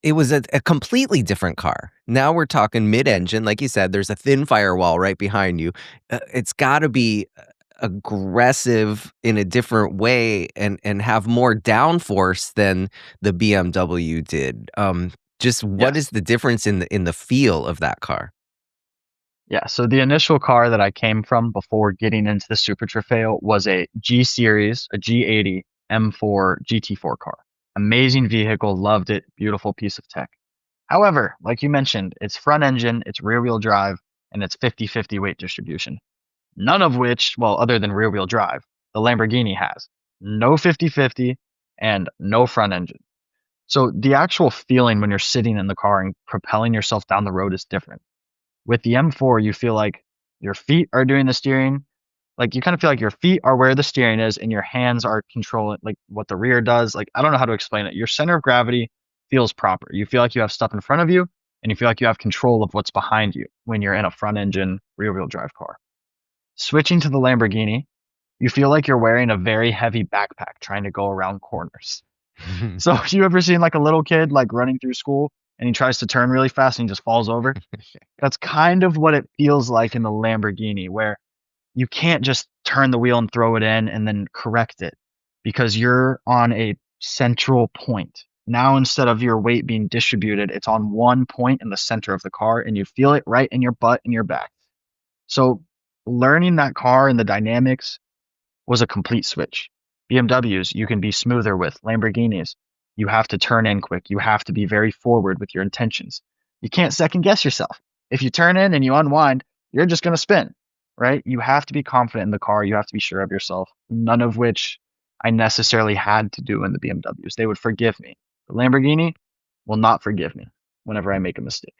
it was a completely different car. Now we're talking mid-engine, like you said, there's a thin firewall right behind you. It's got to be aggressive in a different way and have more downforce than the BMW did. Just what is Yes. the difference in the feel of that car? Yeah, so the initial car that I came from before getting into the Super Trofeo was a G Series, a G80 M4 GT4 car. Amazing vehicle, loved it, beautiful piece of tech. However, like you mentioned, it's front engine, it's rear wheel drive, and it's 50-50 weight distribution. None of which, well, other than rear wheel drive, the Lamborghini has. No 50-50 and no front engine. So the actual feeling when you're sitting in the car and propelling yourself down the road is different. With the M4, you feel like your feet are doing the steering. Like you kind of feel like your feet are where the steering is and your hands are controlling like what the rear does. Like I don't know how to explain it. Your center of gravity feels proper. You feel like you have stuff in front of you and you feel like you have control of what's behind you when you're in a front engine rear wheel drive car. Switching to the Lamborghini, you feel like you're wearing a very heavy backpack trying to go around corners. So you ever seen like a little kid like running through school and he tries to turn really fast and he just falls over? That's kind of what it feels like in the Lamborghini, where you can't just turn the wheel and throw it in and then correct it because you're on a central point. Now, instead of your weight being distributed, it's on one point in the center of the car and you feel it right in your butt and your back. So, learning that car and the dynamics was a complete switch. BMWs, you can be smoother with. Lamborghinis, you have to turn in quick. You have to be very forward with your intentions. You can't second guess yourself. If you turn in and you unwind, you're just going to spin, right? You have to be confident in the car. You have to be sure of yourself. None of which I necessarily had to do in the BMWs. They would forgive me. The Lamborghini will not forgive me whenever I make a mistake.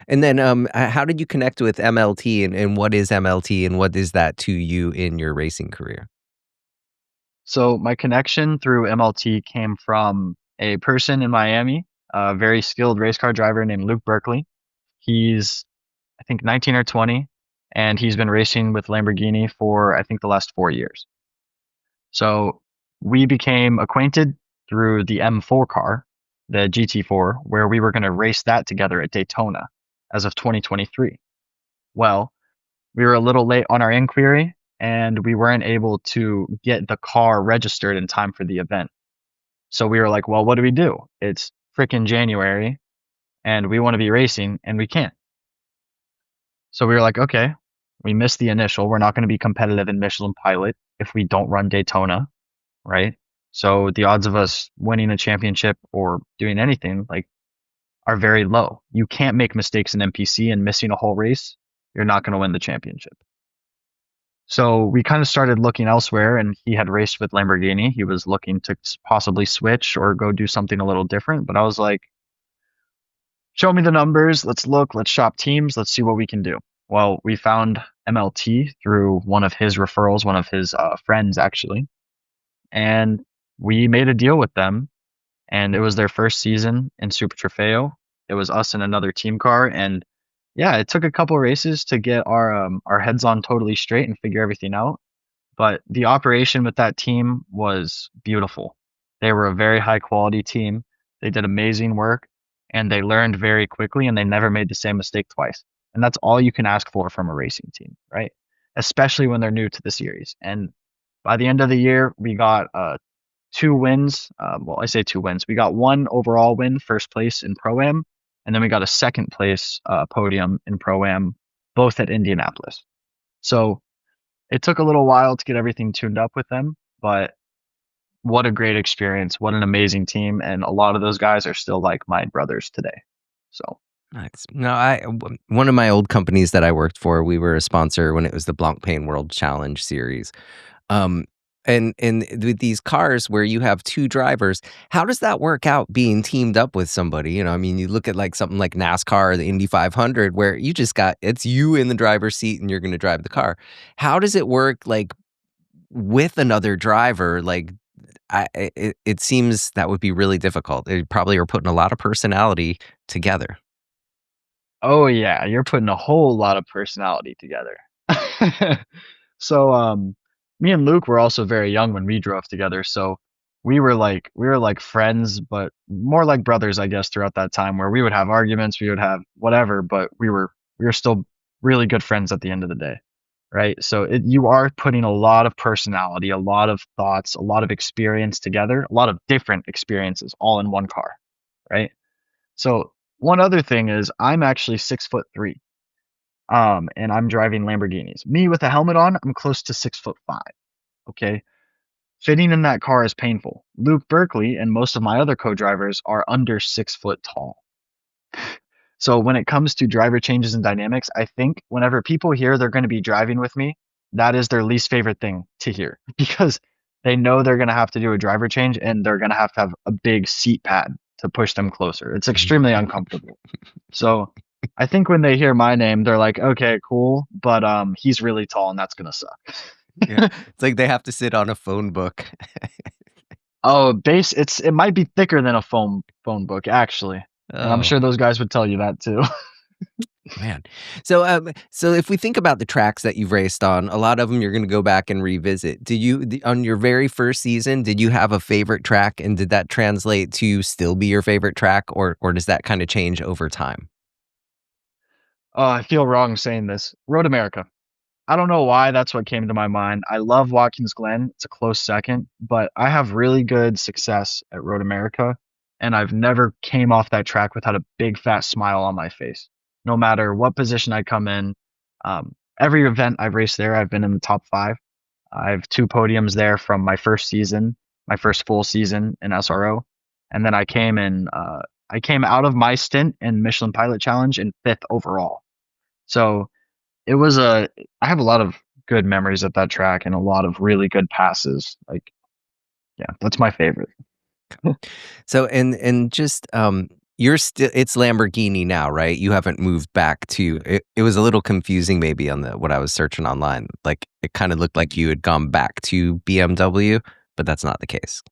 And then how did you connect with MLT and what is MLT and what is that to you in your racing career? So my connection through MLT came from a person in Miami, a very skilled race car driver named Luke Berkeley. He's, I think, 19 or 20, and he's been racing with Lamborghini for, I think, the last 4 years. So we became acquainted through the M4 car, the GT4, where we were going to race that together at Daytona as of 2023. Well, we were a little late on our inquiry and we weren't able to get the car registered in time for the event. So we were like, well, what do we do? It's freaking January and we want to be racing and we can't. So we were like, okay, we missed the initial. We're not going to be competitive in Michelin Pilot if we don't run Daytona, right? So the odds of us winning a championship or doing anything like are very low. You can't make mistakes in MPC and missing a whole race. You're not going to win the championship. So we kind of started looking elsewhere, and he had raced with Lamborghini. He was looking to possibly switch or go do something a little different. But I was like, show me the numbers. Let's look. Let's shop teams. Let's see what we can do. Well, we found MLT through one of his referrals, one of his friends actually, and we made a deal with them. And it was their first season in Super Trofeo. It was us and another team car, and yeah, it took a couple races to get our heads on totally straight and figure everything out. But the operation with that team was beautiful. They were a very high quality team. They did amazing work and they learned very quickly and they never made the same mistake twice. And that's all you can ask for from a racing team, right? Especially when they're new to the series. And by the end of the year, we got 2 wins. Well, I say 2 wins. We got one overall win, first place in Pro Am, and then we got a second place podium in Pro Am, both at Indianapolis. So it took a little while to get everything tuned up with them, but what a great experience. What an amazing team. And a lot of those guys are still like my brothers today. So, Nice. No, one of my old companies that I worked for, we were a sponsor when it was the Blancpain World Challenge series. Um, and with these cars where you have two drivers, how does that work out being teamed up with somebody? You know, I mean, you look at like something like NASCAR or the Indy 500 where you just got it's you in the driver's seat and you're going to drive the car. How does it work like with another driver? Like it seems that would be really difficult. They probably are putting a lot of personality together. oh yeah, you're putting a whole lot of personality together. So, me and Luke were also very young when we drove together. So we were like friends, but more like brothers, I guess, throughout that time where we would have arguments, we would have whatever, but we were still really good friends at the end of the day. Right? So you are putting a lot of personality, a lot of thoughts, a lot of experience together, a lot of different experiences all in one car, right? So one other thing is I'm actually 6'3", and I'm driving Lamborghinis. Me with a helmet on, I'm close to 6'5". Okay, fitting in that car is painful. Luke Berkeley and most of my other co-drivers are under 6 foot tall. So when it comes to driver changes and dynamics, I think whenever people hear they're going to be driving with me, that is their least favorite thing to hear because they know they're going to have to do a driver change and they're going to have a big seat pad to push them closer. It's extremely uncomfortable. So I think when they hear my name, they're like, okay, cool, but he's really tall and that's going to Yeah. suck. It's like they have to sit on a phone book. Oh, it might be thicker than a phone book actually. And I'm Oh, sure those guys would tell you that too. man. So if we think about the tracks that you've raced on, a lot of them you're going to go back and revisit. On your very first season, did you have a favorite track, and did that translate to still be your favorite track, or does that kind of change over time? Oh, I feel wrong saying this. Road America. I don't know why that's what came to my mind. I love Watkins Glen. It's a close second, but I have really good success at Road America, and I've never came off that track without a big fat smile on my face. No matter what position I come in, every event I've raced there, I've been in the top five. I have 2 podiums there from my first season, my first full season in SRO, and then I came out of my stint in Michelin Pilot Challenge in fifth overall. So it was I have a lot of good memories at that track and a lot of really good passes. Like, yeah, that's my favorite. So and just you're still it's Lamborghini now, right? You haven't moved back to it. It was a little confusing maybe on the what I was searching online. Like it kind of looked like you had gone back to BMW, but that's not the case.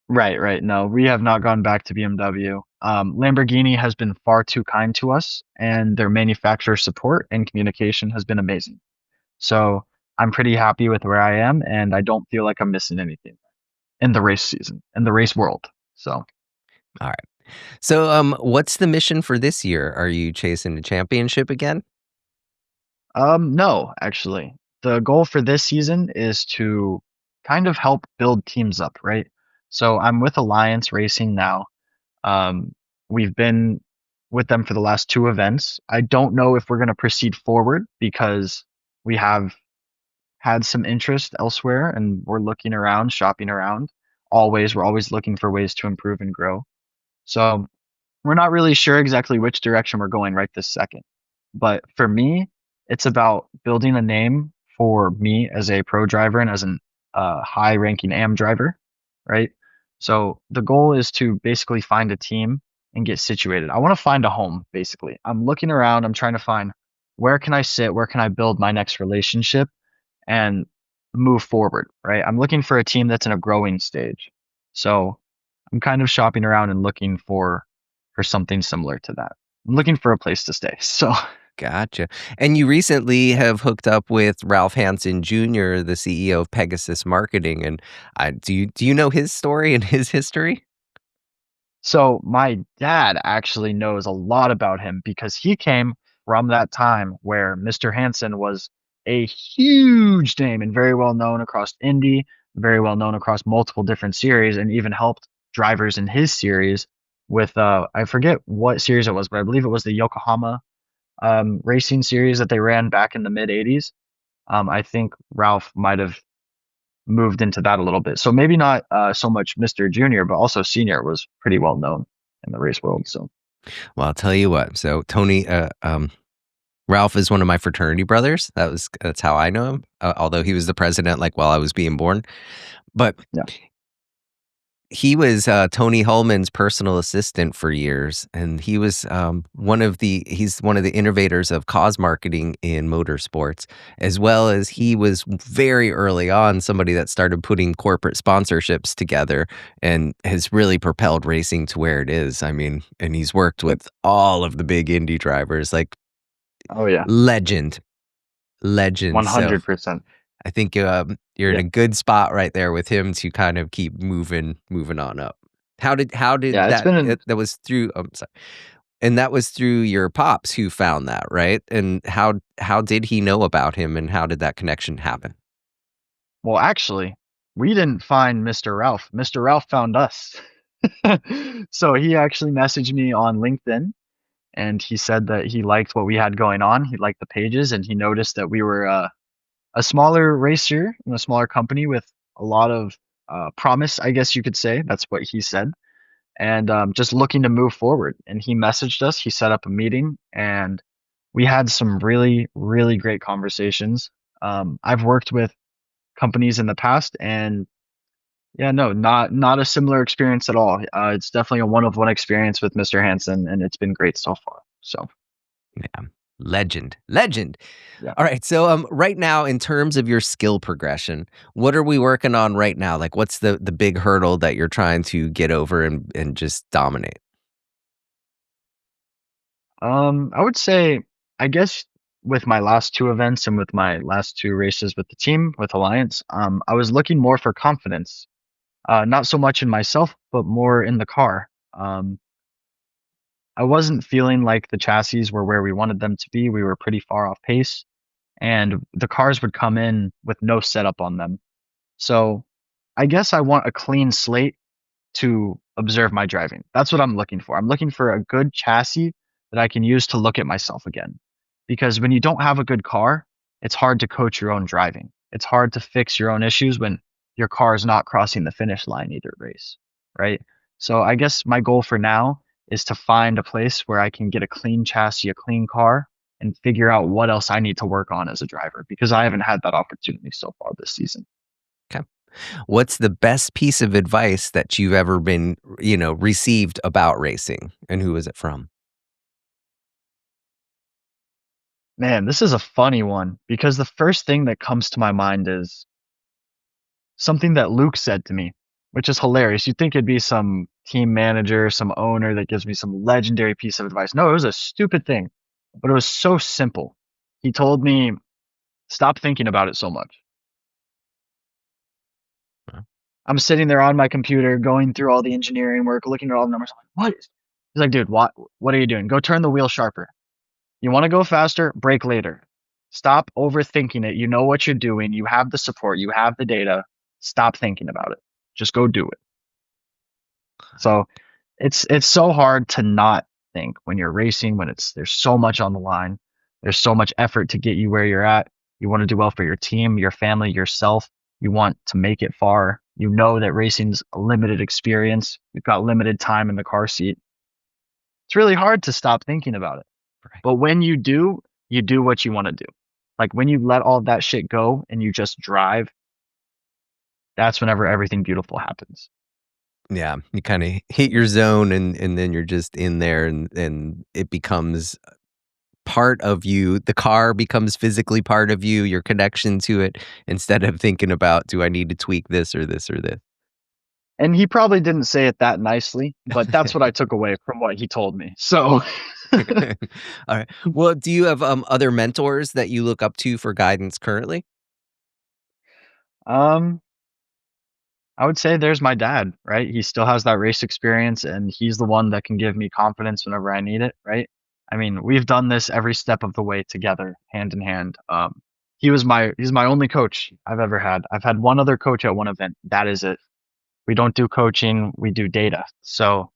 Right, right. No, we have not gone back to BMW. Lamborghini has been far too kind to us, and their manufacturer support and communication has been amazing. So I'm pretty happy with where I am, and I don't feel like I'm missing anything in the race season, in the race world. So, All right. So what's the mission for this year? Are you chasing the championship again? no, actually, the goal for this season is to kind of help build teams up, right? So I'm with Alliance Racing now. Um, we've been with them for the last 2 events. I don't know if we're going to proceed forward because we have had some interest elsewhere and we're looking around, shopping around. Always, we're always looking for ways to improve and grow. So we're not really sure exactly which direction we're going right this second. But for me, it's about building a name for me as a pro driver and as an high ranking AM driver, right? So the goal is to basically find a team and get situated. I want to find a home, basically. I'm looking around, I'm trying to find where can I sit? Where can I build my next relationship and move forward, right? I'm looking for a team that's in a growing stage. So I'm kind of shopping around and looking for something similar to that. I'm looking for a place to stay. So Gotcha. And you recently have hooked up with Ralph Hansen Jr., the CEO of Pegasus Marketing, and do you know his story and his history? so my dad actually knows a lot about him because he came from that time where Mr. Hansen was a huge name and very well known across Indy, very well known across multiple different series, and even helped drivers in his series with I forget what series it was, but I believe it was the Yokohama racing series that they ran back in the mid 80s. I think Ralph might have moved into that a little bit. So maybe not so much Mr. Junior, but also Senior was pretty well known in the race world. So Well, I'll tell you what. So Ralph is one of my fraternity brothers. That's how I know him. Although he was the president, like while I was being born, but yeah. he was Tony Hulman's personal assistant for years, and he was he's one of the innovators of cause marketing in motorsports, as well as he was very early on somebody that started putting corporate sponsorships together and has really propelled racing to where it is. I mean, and he's worked Yep. with all of the big Indy drivers, like Oh yeah. legend, legend. So 100%. I think you're in Yeah. a good spot right there with him to kind of keep moving on up. How did Yeah. It's been an that was through I'm sorry. And that was through your pops who found that, right? And how did he know about him and how did that connection happen? well, actually, we didn't find Mr. Ralph. Mr. Ralph found us. So he actually messaged me on LinkedIn and he said that he liked what we had going on. He liked the pages and he noticed that we were a smaller racer in a smaller company with a lot of promise, I guess you could say. That's what he said. And just looking to move forward. And he messaged us. He set up a meeting, and we had some really, really great conversations. I've worked with companies in the past, and yeah, no, not a similar experience at all. It's definitely a one-of-one experience with Mr. Hansen, and it's been great so far. So Yeah. Legend. Legend. yeah. All right. So right now in terms of your skill progression, what are we working on right now? Like what's the big hurdle that you're trying to get over and just dominate? I would say, I guess with my last two events and with my last two races with the team with Alliance, I was looking more for confidence. Not so much in myself, but more in the car. I wasn't feeling like the chassis were where we wanted them to be. We were pretty far off pace, and the cars would come in with no setup on them. So I guess I want a clean slate to observe my driving. That's what I'm looking for. I'm looking for a good chassis that I can use to look at myself again. Because when you don't have a good car, it's hard to coach your own driving. It's hard to fix your own issues when your car is not crossing the finish line either race, right? So I guess my goal for now is to find a place where I can get a clean chassis, a clean car, and figure out what else I need to work on as a driver because I haven't had that opportunity so far this season. Okay. What's the best piece of advice that you've ever been, received about racing and who is it from? Man, this is a funny one because the first thing that comes to my mind is something that Luke said to me, which is hilarious. You'd think it'd be some team manager, some owner that gives me some legendary piece of advice. No, it was a stupid thing, but it was so simple. He told me, stop thinking about it so much. Huh? I'm sitting there on my computer going through all the engineering work, looking at all the numbers. I'm like, what is? He's like, dude, what are you doing? Go turn the wheel sharper. You want to go faster? Brake later. Stop overthinking it. You know what you're doing. You have the support. You have the data. Stop thinking about it. Just go do it. So it's so hard to not think when you're racing, when it's there's so much on the line. There's so much effort to get you where you're at. You want to do well for your team, your family, yourself. You want to make it far. You know that racing's a limited experience. You've got limited time in the car seat. It's really hard to stop thinking about it. Right. But when you do what you want to do. Like when you let all that shit go and you just drive, that's whenever everything beautiful happens. Yeah, you kind of hit your zone and then you're just in there and it becomes part of you. The car becomes physically part of you, your connection to it, instead of thinking about, do I need to tweak this or this or this? And he probably didn't say it that nicely, but that's what I took away from what he told me. So, All right. Well, do you have other mentors that you look up to for guidance currently? um, I would say there's my dad, right? He still has that race experience and he's the one that can give me confidence whenever I need it, right? I mean, we've done this every step of the way together, hand in hand. He's my only coach I've ever had. I've had one other coach at one event. That is it. We don't do coaching, we do data. So,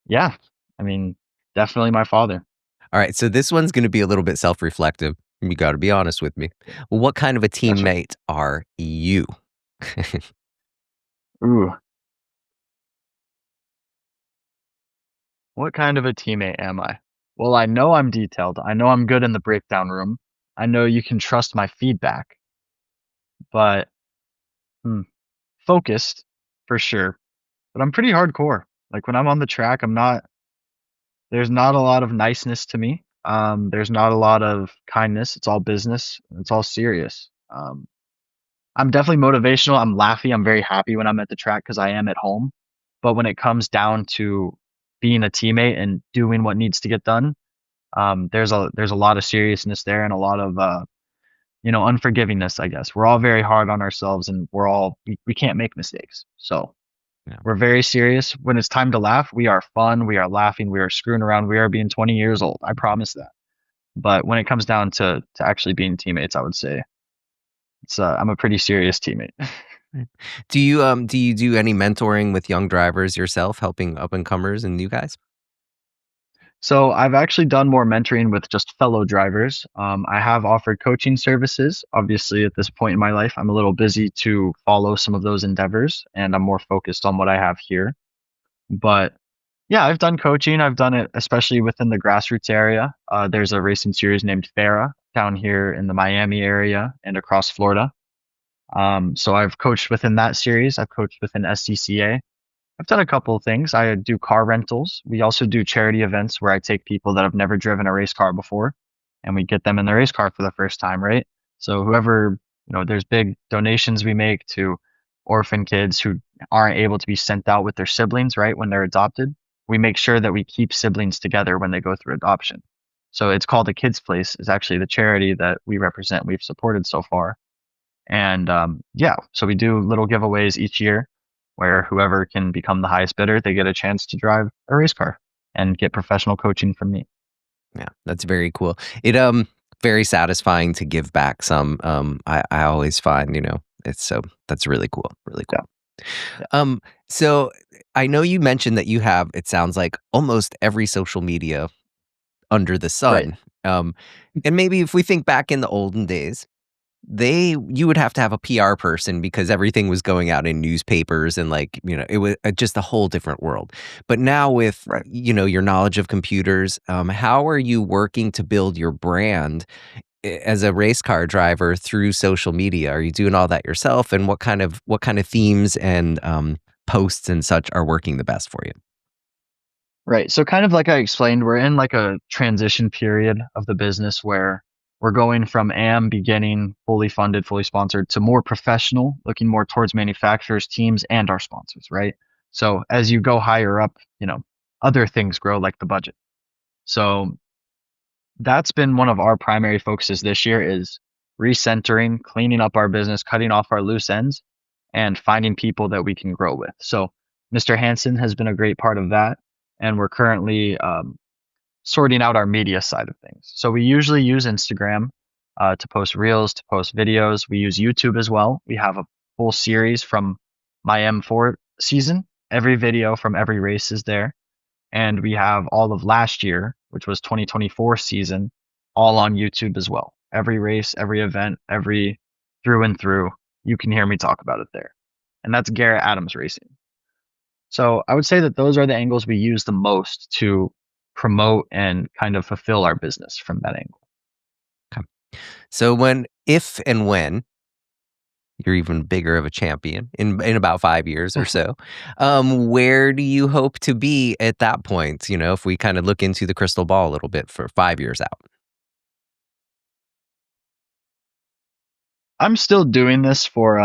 yeah, I mean, definitely my father. All right, so this one's going to be a little bit self-reflective. You got to be honest with me. Well, what kind of a Gotcha. teammate are you? Ooh, what kind of a teammate am I? Well, I know I'm detailed. I know I'm good in the breakdown room. I know you can trust my feedback, but hmm, focused for sure. But I'm pretty hardcore. Like when I'm on the track, there's not a lot of niceness to me. There's not a lot of kindness. It's all business. It's all serious. I'm definitely motivational. I'm laughy. I'm very happy when I'm at the track because I am at home. But when it comes down to being a teammate and doing what needs to get done, there's a lot of seriousness there and a lot of unforgivingness, I guess. We're all very hard on ourselves and we can't make mistakes. So Yeah. we're very serious. When it's time to laugh, we are fun, we are laughing, we are screwing around, we are being 20 years old. I promise that. But when it comes down to actually being teammates, I would say I'm a pretty serious teammate. Right. Do you do any mentoring with young drivers yourself, helping up and comers and new guys? So I've actually done more mentoring with just fellow drivers. I have offered coaching services. Obviously, at this point in my life, I'm a little busy to follow some of those endeavors, and I'm more focused on what I have here. But yeah, I've done coaching. I've done it especially within the grassroots area. There's a racing series named Farah down here in the Miami area and across Florida. So I've coached within that series. I've coached within SCCA. I've done a couple of things. I do car rentals. We also do charity events where I take people that have never driven a race car before and we get them in the race car for the first time, right? So whoever, there's big donations we make to orphan kids who aren't able to be sent out with their siblings, right, when they're adopted. We make sure that we keep siblings together when they go through adoption. So it's called the Kids Place, is actually the charity that we represent, we've supported so far. And yeah, so we do little giveaways each year where whoever can become the highest bidder, they get a chance to drive a race car and get professional coaching from me. Yeah, that's very cool. It very satisfying to give back some. I always find, it's so that's really cool. Really Yeah. cool. Yeah. So I know you mentioned that you have, it sounds like, almost every social media under the Right. sun. And maybe if we think back in the olden days, you would have to have a PR person because everything was going out in newspapers and it was just a whole different world. But now with, Right. your knowledge of computers, how are you working to build your brand as a race car driver through social media? Are you doing all that yourself? And what kind of themes and posts and such are working the best for you? Right. So kind of like I explained, we're in like a transition period of the business where we're going from AM beginning, fully funded, fully sponsored to more professional, looking more towards manufacturers, teams, and our sponsors, right? So as you go higher up, other things grow like the budget. So that's been one of our primary focuses this year is recentering, cleaning up our business, cutting off our loose ends, and finding people that we can grow with. So Mr. Hansen has been a great part of that, and we're currently sorting out our media side of things. So we usually use Instagram to post reels, to post videos. We use YouTube as well. We have a full series from my M4 season. Every video from every race is there. And we have all of last year, which was 2024 season, all on YouTube as well. Every race, every event, every through and through, you can hear me talk about it there. And that's Garrett Adams Racing. So I would say that those are the angles we use the most to promote and kind of fulfill our business from that angle. Okay. So if and when you're even bigger of a champion in about 5 years or so, where do you hope to be at that point? If we kind of look into the crystal ball a little bit for 5 years out. I'm still doing this for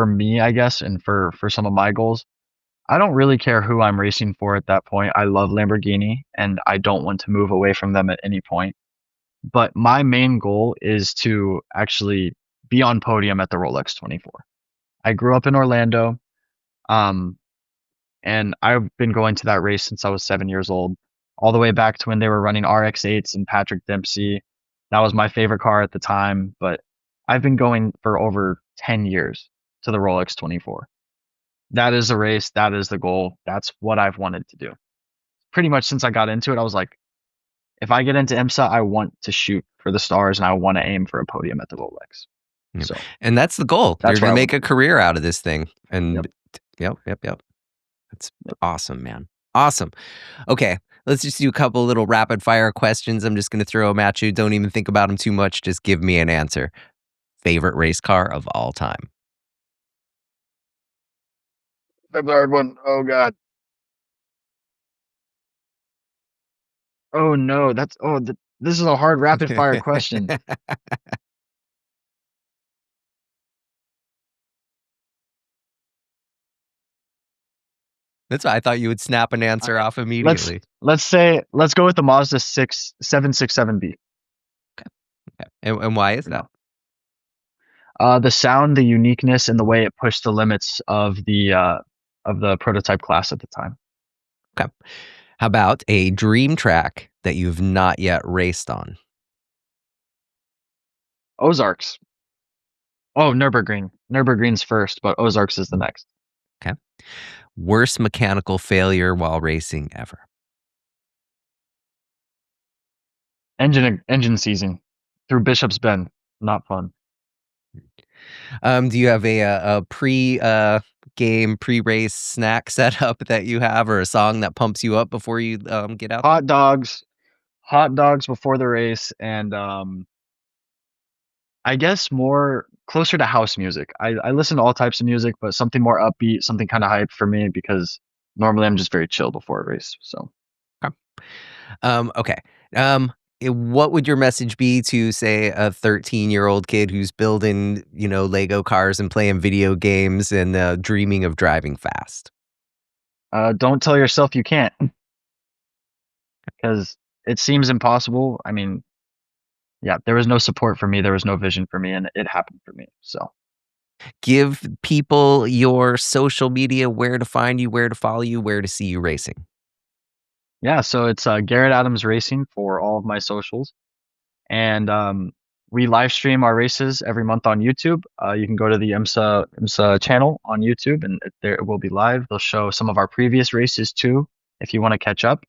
me, I guess, and for some of my goals. I don't really care who I'm racing for at that point. I love Lamborghini and I don't want to move away from them at any point. But my main goal is to actually be on podium at the Rolex 24. I grew up in Orlando, um, and I've been going to that race since I was 7 years old, all the way back to when they were running RX-8s and Patrick Dempsey. That was my favorite car at the time, but I've been going for over 10 years to the Rolex 24. That is the race. That is the goal. That's what I've wanted to do. Pretty much since I got into it, I was like, if I get into IMSA, I want to shoot for the stars and I want to aim for a podium at the Rolex. Yeah. So And that's the goal. You're that's going where to I make want a to be. career out of this thing. And Yep. yep. That's Yep. awesome, man. Awesome. Okay, let's just do a couple little rapid fire questions. I'm just going to throw them at you. Don't even think about them too much. Just give me an answer. Favorite race car of all time? That's a hard one. Oh God. Oh no. This is a hard rapid fire question. That's why I thought you would snap an All answer right. off Let's immediately. let's go with the Mazda 6767B. Okay. And why is that? The sound, the uniqueness, and the way it pushed the limits of the prototype class at the time. Okay. How about a dream track that you've not yet raced on? Ozarks. Oh, Nürburgring. Nürburgring's first, but Ozarks is the next. Okay. Worst mechanical failure while racing ever? Engine seizing through Bishop's Bend. Not fun. Do you have a pre game pre-race snack setup that you have, or a song that pumps you up before you get out there? Hot dogs. Hot dogs before the race, and I guess more closer to house music. I listen to all types of music, but something more upbeat, something kind of hype for me because normally I'm just very chill before a race. So Okay. Okay. What would your message be to, say, a 13-year-old kid who's building, Lego cars and playing video games and dreaming of driving fast? don't tell yourself you can't because it seems impossible. I mean, yeah, there was no support for me, there was no vision for me, and it happened for me. So Give people your social media, where to find you, where to follow you, where to see you racing. yeah, so it's Garrett Adams Racing for all of my socials. And we live stream our races every month on YouTube. You can go to the IMSA channel on YouTube, and it will be live. They'll show some of our previous races too, if you want to catch up.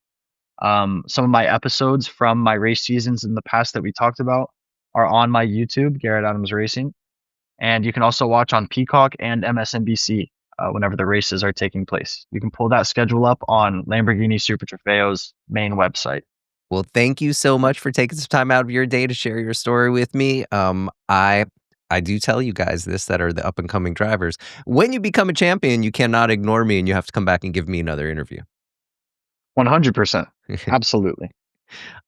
Some of my episodes from my race seasons in the past that we talked about are on my YouTube, Garrett Adams Racing, and you can also watch on Peacock and MSNBC whenever the races are taking place. You can pull that schedule up on Lamborghini Super Trofeo's main website. Well, thank you so much for taking some time out of your day to share your story with me. I do tell you guys this that are the up and coming drivers. When you become a champion, you cannot ignore me and you have to come back and give me another interview. 100%. Absolutely.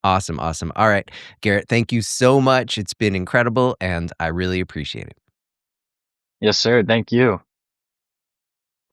Awesome. Awesome. All right, Garrett, thank you so much. It's been incredible and I really appreciate it. Yes, sir. Thank you.